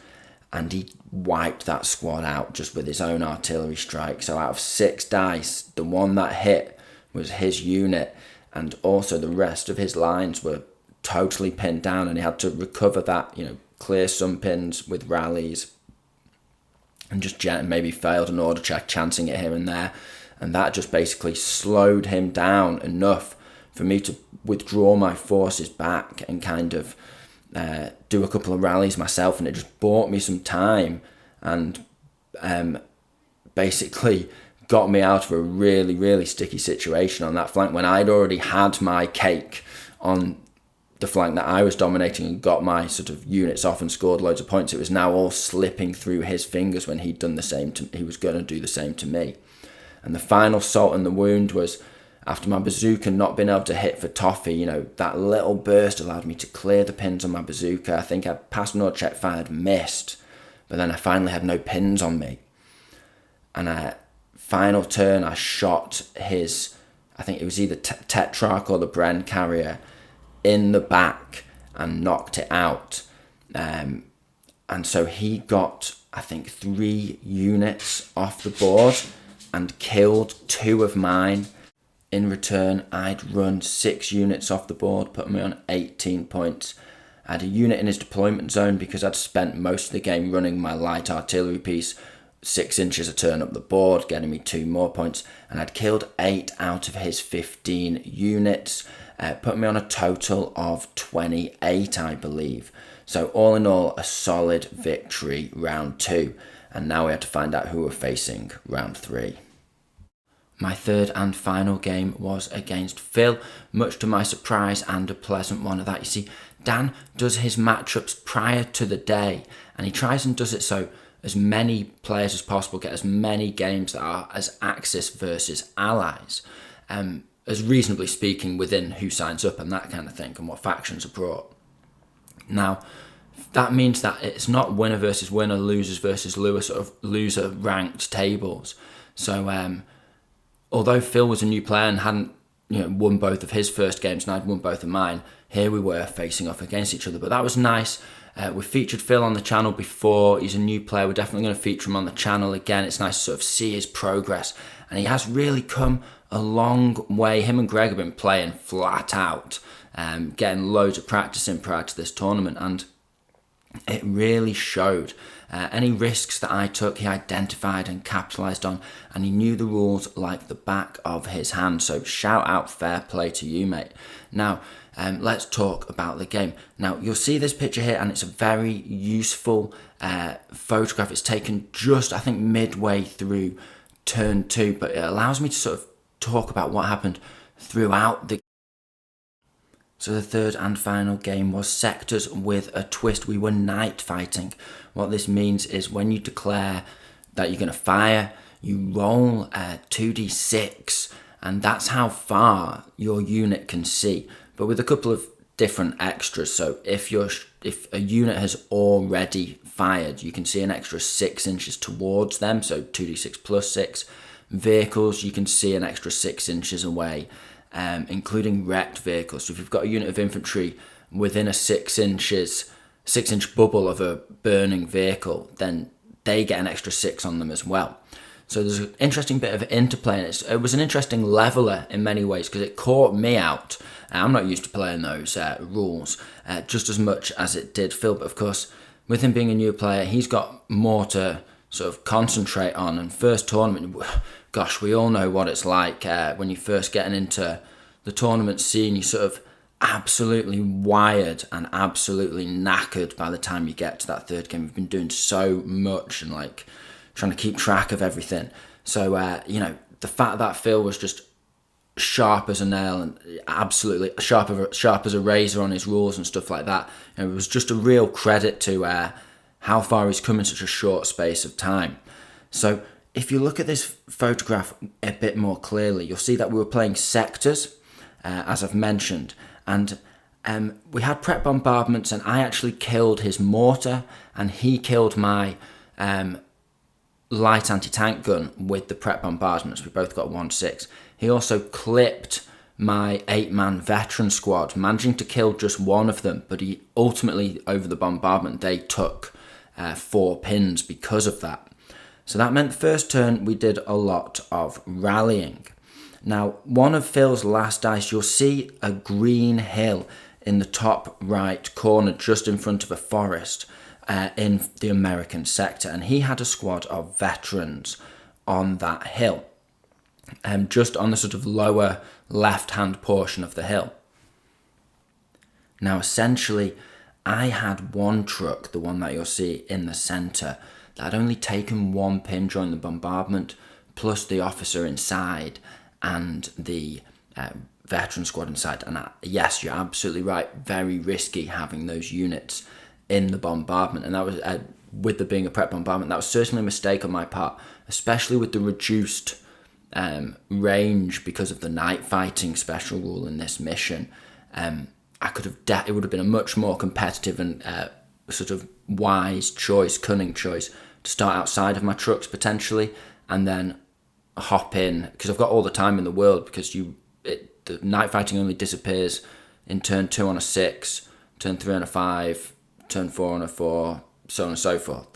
And he wiped that squad out just with his own artillery strike. So out of 6 dice, the one that hit was his unit, and also the rest of his lines were totally pinned down, and he had to recover that, clear some pins with rallies, and just maybe failed an order check, chancing it here and there. And that just basically slowed him down enough for me to withdraw my forces back and kind of do a couple of rallies myself, and it just bought me some time and basically got me out of a really, really sticky situation on that flank when I'd already had my cake on the flank that I was dominating and got my sort of units off and scored loads of points. It was now all slipping through his fingers when he'd done the same he was going to do the same to me. And the final salt in the wound was, after my bazooka not being able to hit for toffee, that little burst allowed me to clear the pins on my bazooka. I think I passed an order check fired, missed, but then I finally had no pins on me. And final turn, I shot his, I think it was either Tetrarch or the Bren carrier, in the back and knocked it out. And so he got, I think, 3 units off the board and killed 2 of mine. In return, I'd run 6 units off the board, putting me on 18 points. I had a unit in his deployment zone because I'd spent most of the game running my light artillery piece 6 inches a turn up the board, getting me 2 more points. And I'd killed 8 out of his 15 units, putting me on a total of 28, I believe. So all in all, a solid victory round 2. And now we had to find out who we're facing round 3. My third and final game was against Phil, much to my surprise, and a pleasant one at that. You see, Dan does his matchups prior to the day, and he tries and does it so as many players as possible get as many games that are as Axis versus Allies, as reasonably speaking within who signs up and that kind of thing, and what factions are brought. Now, that means that it's not winner versus winner, losers versus loser ranked tables. So, although Phil was a new player and hadn't won both of his first games and I'd won both of mine, here we were facing off against each other. But that was nice. We featured Phil on the channel before. He's a new player. We're definitely going to feature him on the channel again. It's nice to sort of see his progress. And he has really come a long way. Him and Greg have been playing flat out, getting loads of practice in prior to this tournament. And it really showed. Any risks that I took, he identified and capitalised on, and he knew the rules like the back of his hand. So shout out, fair play to you, mate. Now, let's talk about the game. Now, you'll see this picture here, and it's a very useful photograph. It's taken just, I think, midway through turn 2, but it allows me to sort of talk about what happened throughout the game. So the third and final game was sectors with a twist. We were night fighting. What this means is when you declare that you're going to fire, you roll 2d6, and that's how far your unit can see. But with a couple of different extras. So if a unit has already fired, you can see an extra 6 inches towards them. So 2d6 plus 6. Vehicles, you can see an extra 6 inches away. including wrecked vehicles. So if you've got a unit of infantry within a 6-inch bubble of a burning vehicle, then they get an extra 6 on them as well. So there's an interesting bit of interplay, and it was an interesting leveler in many ways because it caught me out. I'm not used to playing those rules just as much as it did Phil, but of course, with him being a new player, he's got more to sort of concentrate on. And first tournament, gosh, we all know what it's like when you're first getting into the tournament scene. You're sort of absolutely wired and absolutely knackered by the time you get to that third game. You've been doing so much and like trying to keep track of everything. So, the fact that Phil was just sharp as a nail and absolutely sharp as a razor on his rules and stuff like that, it was just a real credit to how far he's come in such a short space of time. So if you look at this photograph a bit more clearly, you'll see that we were playing sectors, as I've mentioned, and we had prep bombardments, and I actually killed his mortar and he killed my light anti-tank gun with the prep bombardments. We both got 1-6. He also clipped my 8-man veteran squad, managing to kill just one of them, but he ultimately, over the bombardment, they took 4 pins because of that. So that meant the first turn we did a lot of rallying. Now, one of Phil's last dice, you'll see a green hill in the top right corner just in front of a forest in the American sector, and he had a squad of veterans on that hill, just on the sort of lower left-hand portion of the hill. Now, essentially, I had one truck, the one that you'll see in the centre, that had only taken 1 pin during the bombardment, plus the officer inside and the veteran squad inside. And yes, you're absolutely right, very risky having those units in the bombardment. And that was, with there being a prep bombardment, that was certainly a mistake on my part, especially with the reduced range because of the night fighting special rule in this mission. I could have it would have been a much more competitive and sort of wise choice, cunning choice, to start outside of my trucks potentially and then hop in, because I've got all the time in the world, because the night fighting only disappears in turn 2 on a 6, turn 3 on a 5, turn 4 on a 4, so on and so forth.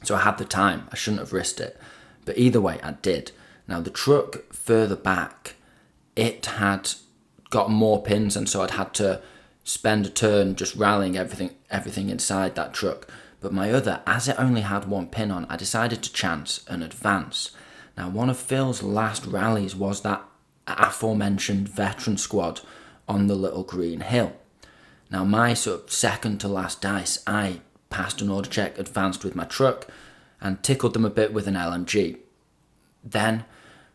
So I had the time. I shouldn't have risked it, but either way I did. Now the truck further back, it had got more pins, and so I'd had to spend a turn just rallying everything inside that truck. But my other, as it only had 1 pin on, I decided to chance an advance. Now, one of Phil's last rallies was that aforementioned veteran squad on the little green hill. Now, my sort of second to last dice, I passed an order check, advanced with my truck, and tickled them a bit with an LMG. Then,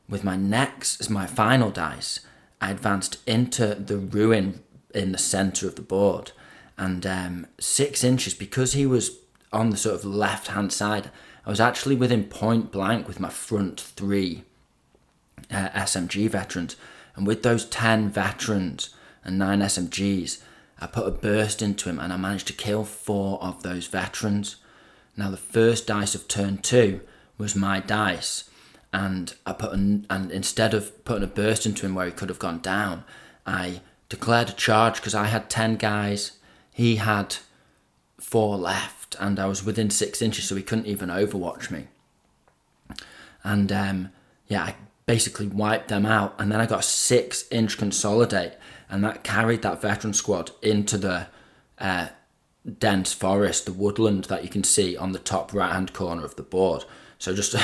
with my final dice, I advanced into the ruin in the centre of the board, and 6 inches, because he was on the sort of left-hand side, I was actually within point blank with my front 3 SMG veterans, and with those 10 veterans and 9 SMGs, I put a burst into him and I managed to kill 4 of those veterans. Now the first dice of turn 2 was my dice, and instead of putting a burst into him where he could have gone down, I declared a charge because I had 10 guys, he had 4 left, and I was within 6 inches, so he couldn't even overwatch me. And I basically wiped them out, and then I got a 6-inch consolidate, and that carried that veteran squad into the dense forest, the woodland that you can see on the top right-hand corner of the board. So just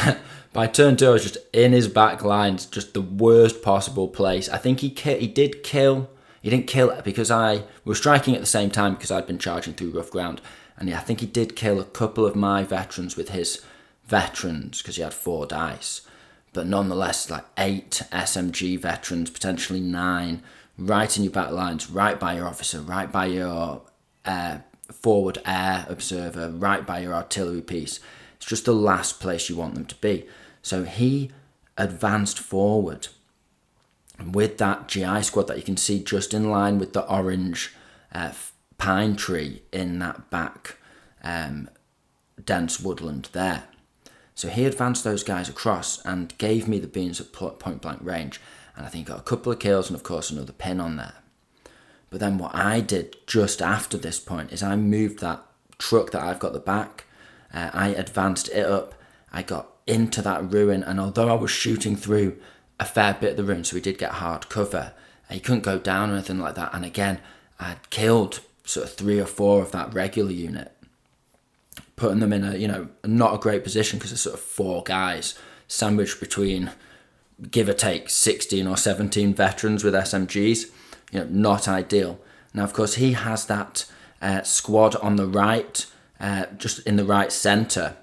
by turn 2, I was just in his back lines, just the worst possible place. I think he didn't kill it because we were striking at the same time because I'd been charging through rough ground. And I think he did kill a couple of my veterans with his veterans because he had 4 dice. But nonetheless, like 8 SMG veterans, potentially 9, right in your back lines, right by your officer, right by your forward air observer, right by your artillery piece. It's just the last place you want them to be. So he advanced forward with that GI squad that you can see just in line with the orange pine tree in that back dense woodland there. So he advanced those guys across and gave me the beans at point blank range. and I think he got a couple of kills and of course another pin on there. But then what I did just after this point is I moved that truck that I've got the back, I advanced it up, I got into that ruin, and although I was shooting through a fair bit of the ruin, so we did get hard cover, he couldn't go down or anything like that, and again, I'd killed sort of 3 or 4 of that regular unit, putting them in a, not a great position because there's sort of 4 guys sandwiched between, give or take, 16 or 17 veterans with SMGs, not ideal. Now, of course, he has that squad on the right, just in the right centre,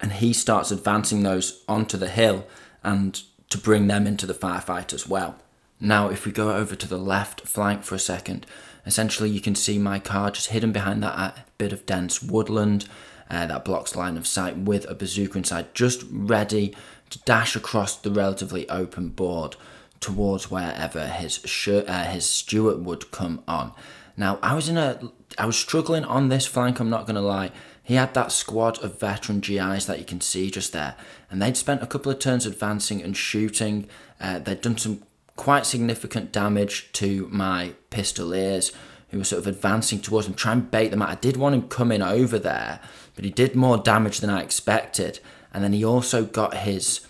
and he starts advancing those onto the hill and to bring them into the firefight as well. Now, if we go over to the left flank for a second, essentially you can see my car just hidden behind that bit of dense woodland that blocks line of sight with a bazooka inside, just ready to dash across the relatively open board towards wherever his Stuart would come on. Now, I was struggling on this flank, I'm not going to lie. He had that squad of veteran GIs that you can see just there, and they'd spent a couple of turns advancing and shooting. They'd done some quite significant damage to my pistoliers, who were sort of advancing towards him, trying to bait them out. I did want him coming over there, but he did more damage than I expected. And then he also got his,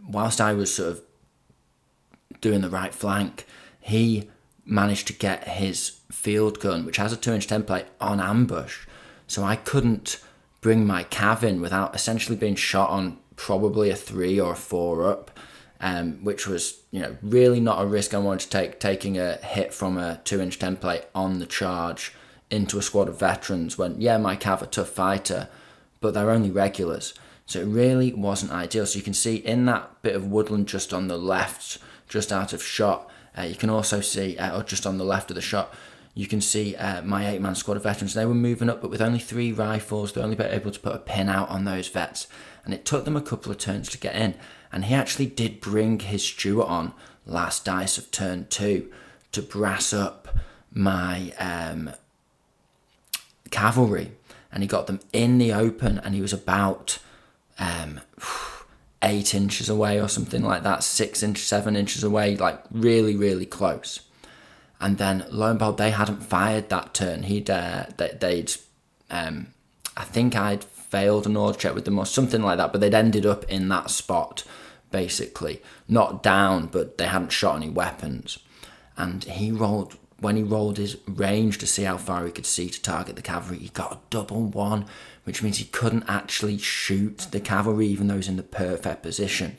whilst I was sort of doing the right flank, he managed to get his field gun, which has a 2-inch template, on ambush. So I couldn't bring my cav in without essentially being shot on probably a 3 or a 4 up, which was, really not a risk I wanted to take, taking a hit from a 2-inch template on the charge into a squad of veterans when, my cav are tough fighter, but they're only regulars. So it really wasn't ideal. So you can see in that bit of woodland just on the left, just out of shot, you can also see, or just on the left of the shot, you can see my 8-man squad of veterans. They were moving up, but with only 3 rifles, they're only able to put a pin out on those vets. And it took them a couple of turns to get in. And he actually did bring his Stuart on last dice of turn 2 to brass up my cavalry. And he got them in the open, and he was about 8 inches away or something like that, 7 inches away, like really, really close. And then lo and behold, they hadn't fired that turn. I think I'd failed an order check with them or something like that, but they'd ended up in that spot, basically. Not down, but they hadn't shot any weapons. And when he rolled his range to see how far he could see to target the cavalry, he got a double 1, which means he couldn't actually shoot the cavalry even though he was in the perfect position.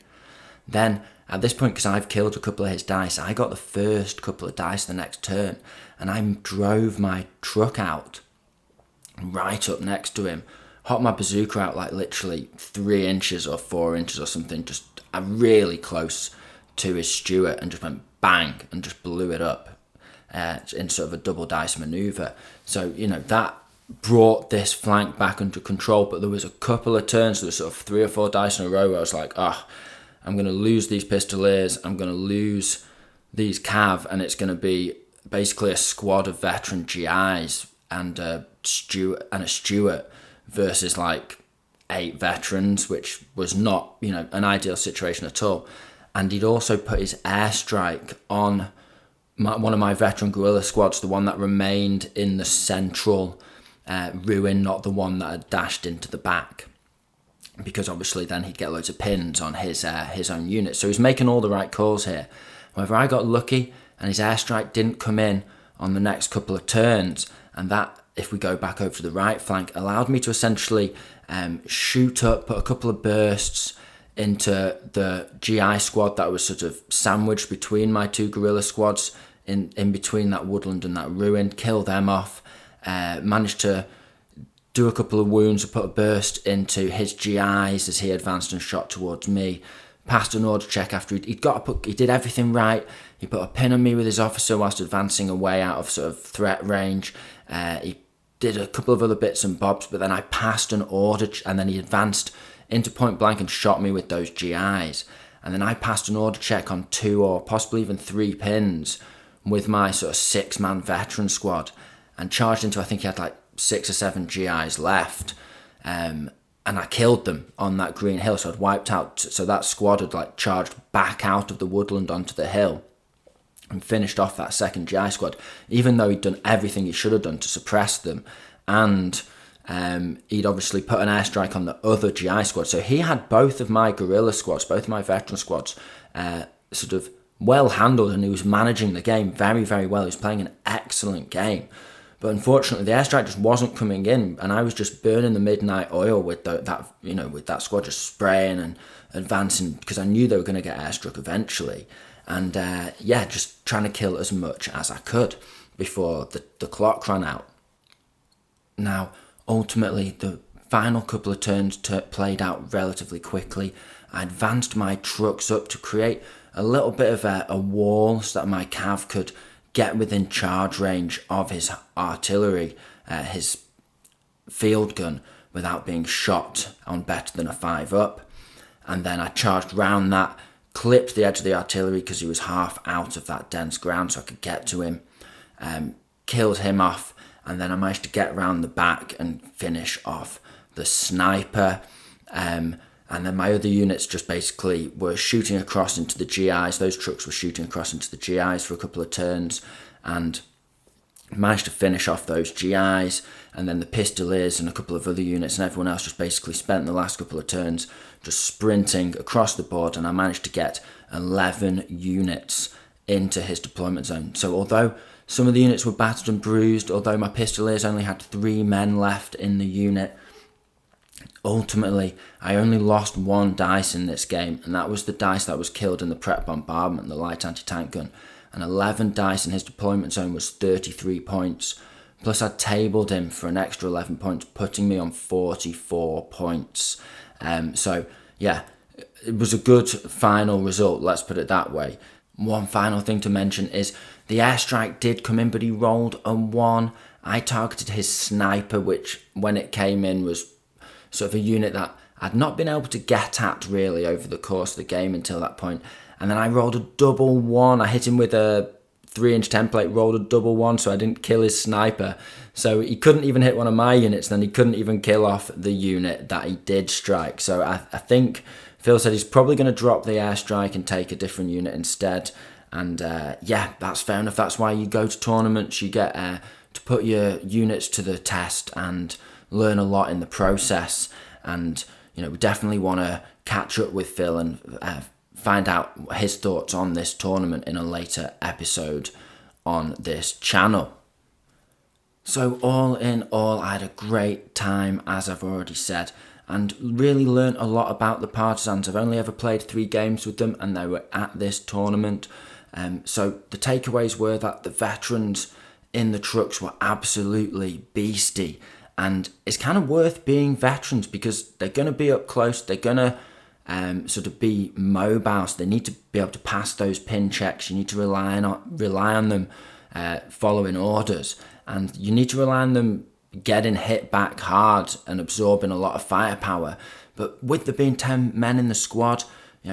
Then, at this point, because I've killed a couple of his dice, I got the first couple of dice the next turn, and I drove my truck out right up next to him, hopped my bazooka out like literally 3 inches or 4 inches or something, just really close to his Stuart, and just went bang and just blew it up in sort of a double dice maneuver. So, that brought this flank back under control, but there was a couple of turns, there was sort of 3 or 4 dice in a row where I was like, I'm going to lose these pistoliers, I'm going to lose these cav, and it's going to be basically a squad of veteran GIs and a Stuart versus like 8 veterans, which was not, an ideal situation at all. And he'd also put his airstrike on one of my veteran guerrilla squads, the one that remained in the central ruin, not the one that had dashed into the back, because obviously then he'd get loads of pins on his own unit. So he's making all the right calls here. However, I got lucky and his airstrike didn't come in on the next couple of turns, and that, if we go back over to the right flank, allowed me to essentially shoot up, put a couple of bursts into the GI squad that was sort of sandwiched between my 2 guerrilla squads in between that woodland and that ruin, kill them off, managed to do a couple of wounds, put a burst into his GIs as he advanced and shot towards me. Passed an order check after he did everything right. He put a pin on me with his officer whilst advancing away out of sort of threat range. He did a couple of other bits and bobs, but then I passed an order, and then he advanced into point blank and shot me with those GIs. And then I passed an order check on 2 or possibly even 3 pins with my sort of 6-man veteran squad, and charged into, I think he had like 6 or 7 GIs left, and I killed them on that green hill. So I'd wiped out, so that squad had like charged back out of the woodland onto the hill and finished off that second GI squad, even though he'd done everything he should have done to suppress them. And he'd obviously put an airstrike on the other GI squad. So he had both of my guerrilla squads, both of my veteran squads, sort of well handled, and he was managing the game very, very well. He was playing an excellent game. But unfortunately, the airstrike just wasn't coming in, and I was just burning the midnight oil with that squad, just spraying and advancing, because I knew they were going to get airstruck eventually. And just trying to kill as much as I could before the clock ran out. Now, ultimately, the final couple of turns played out relatively quickly. I advanced my trucks up to create a little bit of a wall so that my cav could get within charge range of his artillery, his field gun, without being shot on better than a 5-up. And then I charged round that, clipped the edge of the artillery because he was half out of that dense ground so I could get to him, killed him off, and then I managed to get round the back and finish off the sniper. And then my other units just basically were shooting across into the GIs. Those trucks were shooting across into the GIs for a couple of turns and managed to finish off those GIs. And then the Pistoliers and a couple of other units and everyone else just basically spent the last couple of turns just sprinting across the board. And I managed to get 11 units into his deployment zone. So although some of the units were battered and bruised, although my Pistoliers only had 3 men left in the unit, ultimately, I only lost 1 dice in this game, and that was the dice that was killed in the prep bombardment, the light anti-tank gun. And 11 dice in his deployment zone was 33 points. Plus, I tabled him for an extra 11 points, putting me on 44 points. It was a good final result, let's put it that way. One final thing to mention is the airstrike did come in, but he rolled a 1. I targeted his sniper, which when it came in was sort of a unit that I'd not been able to get at really over the course of the game until that point. And then I rolled a double 1. I hit him with a 3-inch template, rolled a double 1, so I didn't kill his sniper. So he couldn't even hit one of my units, then he couldn't even kill off the unit that he did strike. So I think Phil said he's probably going to drop the airstrike and take a different unit instead. And that's fair enough. That's why you go to tournaments. You get to put your units to the test and learn a lot in the process. And we definitely want to catch up with Phil and find out his thoughts on this tournament in a later episode on this channel. So all in all, I had a great time, as I've already said, and really learnt a lot about the Partisans. I've only ever played 3 games with them, and they were at this tournament. So the takeaways were that the veterans in the trucks were absolutely beastie, and it's kind of worth being veterans because they're going to be up close, they're going to sort of be mobile, so they need to be able to pass those pin checks. You need to rely on them following orders, and you need to rely on them getting hit back hard and absorbing a lot of firepower. But with there being 10 men in the squad,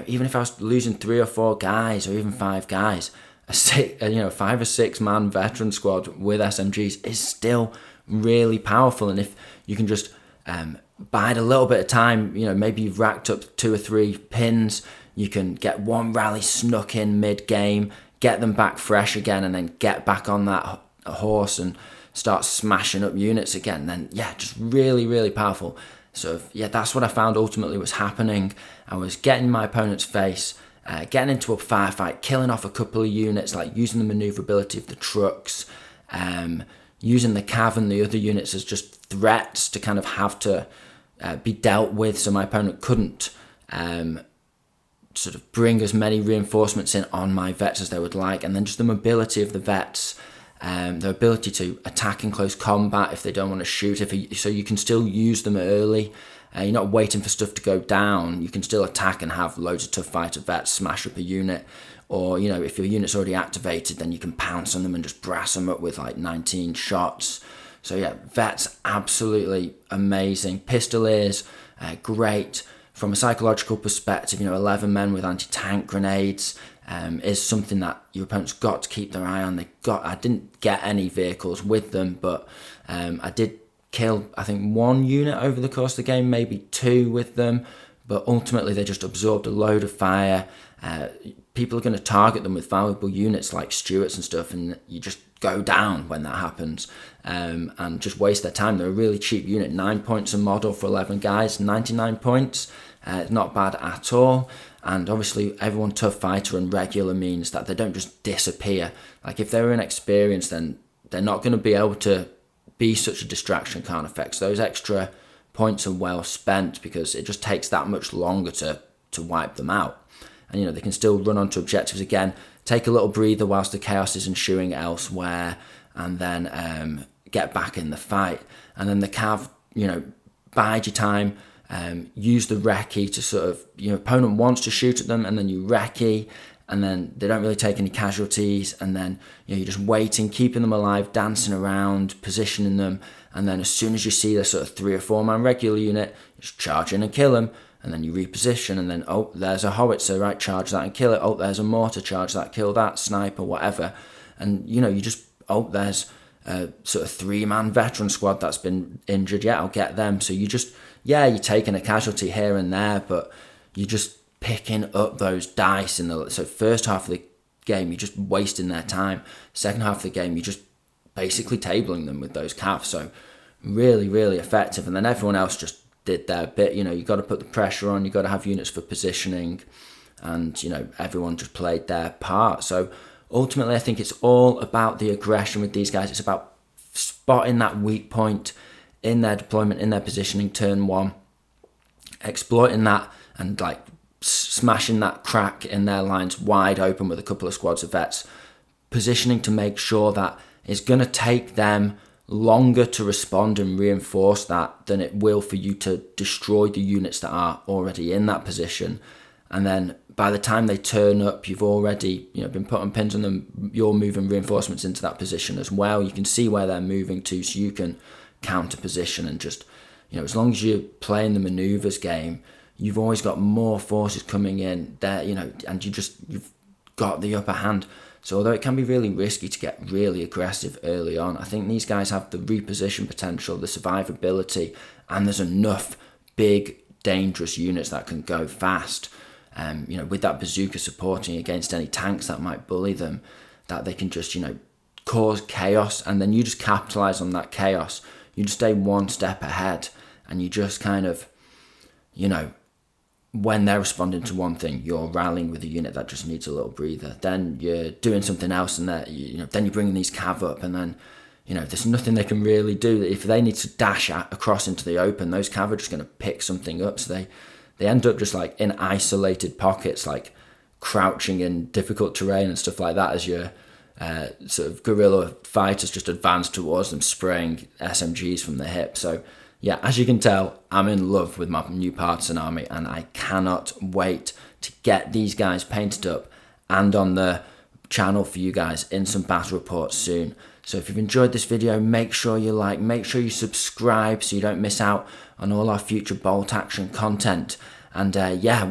even if I was losing 3 or 4 guys or even 5 guys, a 5 or 6 man veteran squad with SMGs is still really powerful. And if you can just bide a little bit of time, maybe you've racked up 2 or 3 pins, you can get 1 rally snuck in mid-game, get them back fresh again, and then get back on that horse and start smashing up units again. Then, just really, really powerful. So, that's what I found ultimately was happening. I was getting my opponent's face, getting into a firefight, killing off a couple of units, like using the maneuverability of the trucks, using the cav and the other units as just threats to kind of have to be dealt with, so my opponent couldn't sort of bring as many reinforcements in on my vets as they would like. And then just the mobility of the vets, their ability to attack in close combat if they don't want to shoot, so you can still use them early. You're not waiting for stuff to go down. You can still attack and have loads of tough fighter vets smash up a unit. Or, if your unit's already activated, then you can pounce on them and just brass them up with like 19 shots. So vets, absolutely amazing. Pistoliers, great. From a psychological perspective, 11 men with anti-tank grenades is something that your opponent's got to keep their eye on. I didn't get any vehicles with them, but I did kill, I think, 1 unit over the course of the game, maybe 2 with them, but ultimately they just absorbed a load of fire. People are going to target them with valuable units like Stuarts and stuff, and you just go down when that happens, and just waste their time. They're a really cheap unit, 9 points a model for 11 guys, 99 points, not bad at all. And obviously everyone tough fighter and regular means that they don't just disappear. Like if they're inexperienced, then they're not going to be able to be such a distraction, can't affect. So those extra points are well spent because it just takes that much longer to wipe them out. And they can still run onto objectives again, take a little breather whilst the chaos is ensuing elsewhere, and then get back in the fight. And then the cav, bide your time, use the recce to sort of, opponent wants to shoot at them, and then you recce, and then they don't really take any casualties, and then you're just waiting, keeping them alive, dancing around, positioning them, and then as soon as you see the sort of 3 or 4 man regular unit, just charge in and kill them, and then you reposition, and then, oh, there's a howitzer, right, charge that and kill it, oh, there's a mortar, charge that, kill that, sniper, whatever, and you just, oh, there's a sort of 3-man veteran squad that's been injured, yeah, I'll get them. So you just, you're taking a casualty here and there, but you're just picking up those dice so first half of the game, you're just wasting their time. Second half of the game, you're just basically tabling them with those calves. So really, really effective. And then everyone else just did their bit. You got to put the pressure on, you got to have units for positioning, and everyone just played their part. So ultimately, I think it's all about the aggression with these guys. It's about spotting that weak point in their deployment, in their positioning, turn 1, exploiting that and like smashing that crack in their lines wide open with a couple of squads of vets, positioning to make sure that it's going to take them longer to respond and reinforce that than it will for you to destroy the units that are already in that position. And then by the time they turn up, you've already been putting pins on them. You're moving reinforcements into that position as well. You can see where they're moving to, so you can counter position and just, as long as you're playing the maneuvers game, you've always got more forces coming in there, and you've got the upper hand. So although it can be really risky to get really aggressive early on, I think these guys have the reposition potential, the survivability, and there's enough big, dangerous units that can go fast. With that bazooka supporting against any tanks that might bully them, that they can just, cause chaos, and then you just capitalize on that chaos. You just stay one step ahead, and you just kind of, when they're responding to one thing, you're rallying with a unit that just needs a little breather. Then you're doing something else, and then you're bringing these cav up, and then, there's nothing they can really do. If they need to dash across into the open, those cav are just going to pick something up. So they end up just like in isolated pockets, like crouching in difficult terrain and stuff like that, as your sort of guerrilla fighters just advance towards them, spraying SMGs from the hip. So yeah, as you can tell, I'm in love with my new Partisan army, and I cannot wait to get these guys painted up and on the channel for you guys in some battle reports soon. So if you've enjoyed this video, make sure you like, make sure you subscribe so you don't miss out on all our future bolt action content. And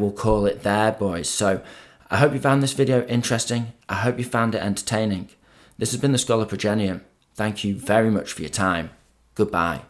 we'll call it there, boys. So I hope you found this video interesting. I hope you found it entertaining. This has been the Scholar Progenium. Thank you very much for your time. Goodbye.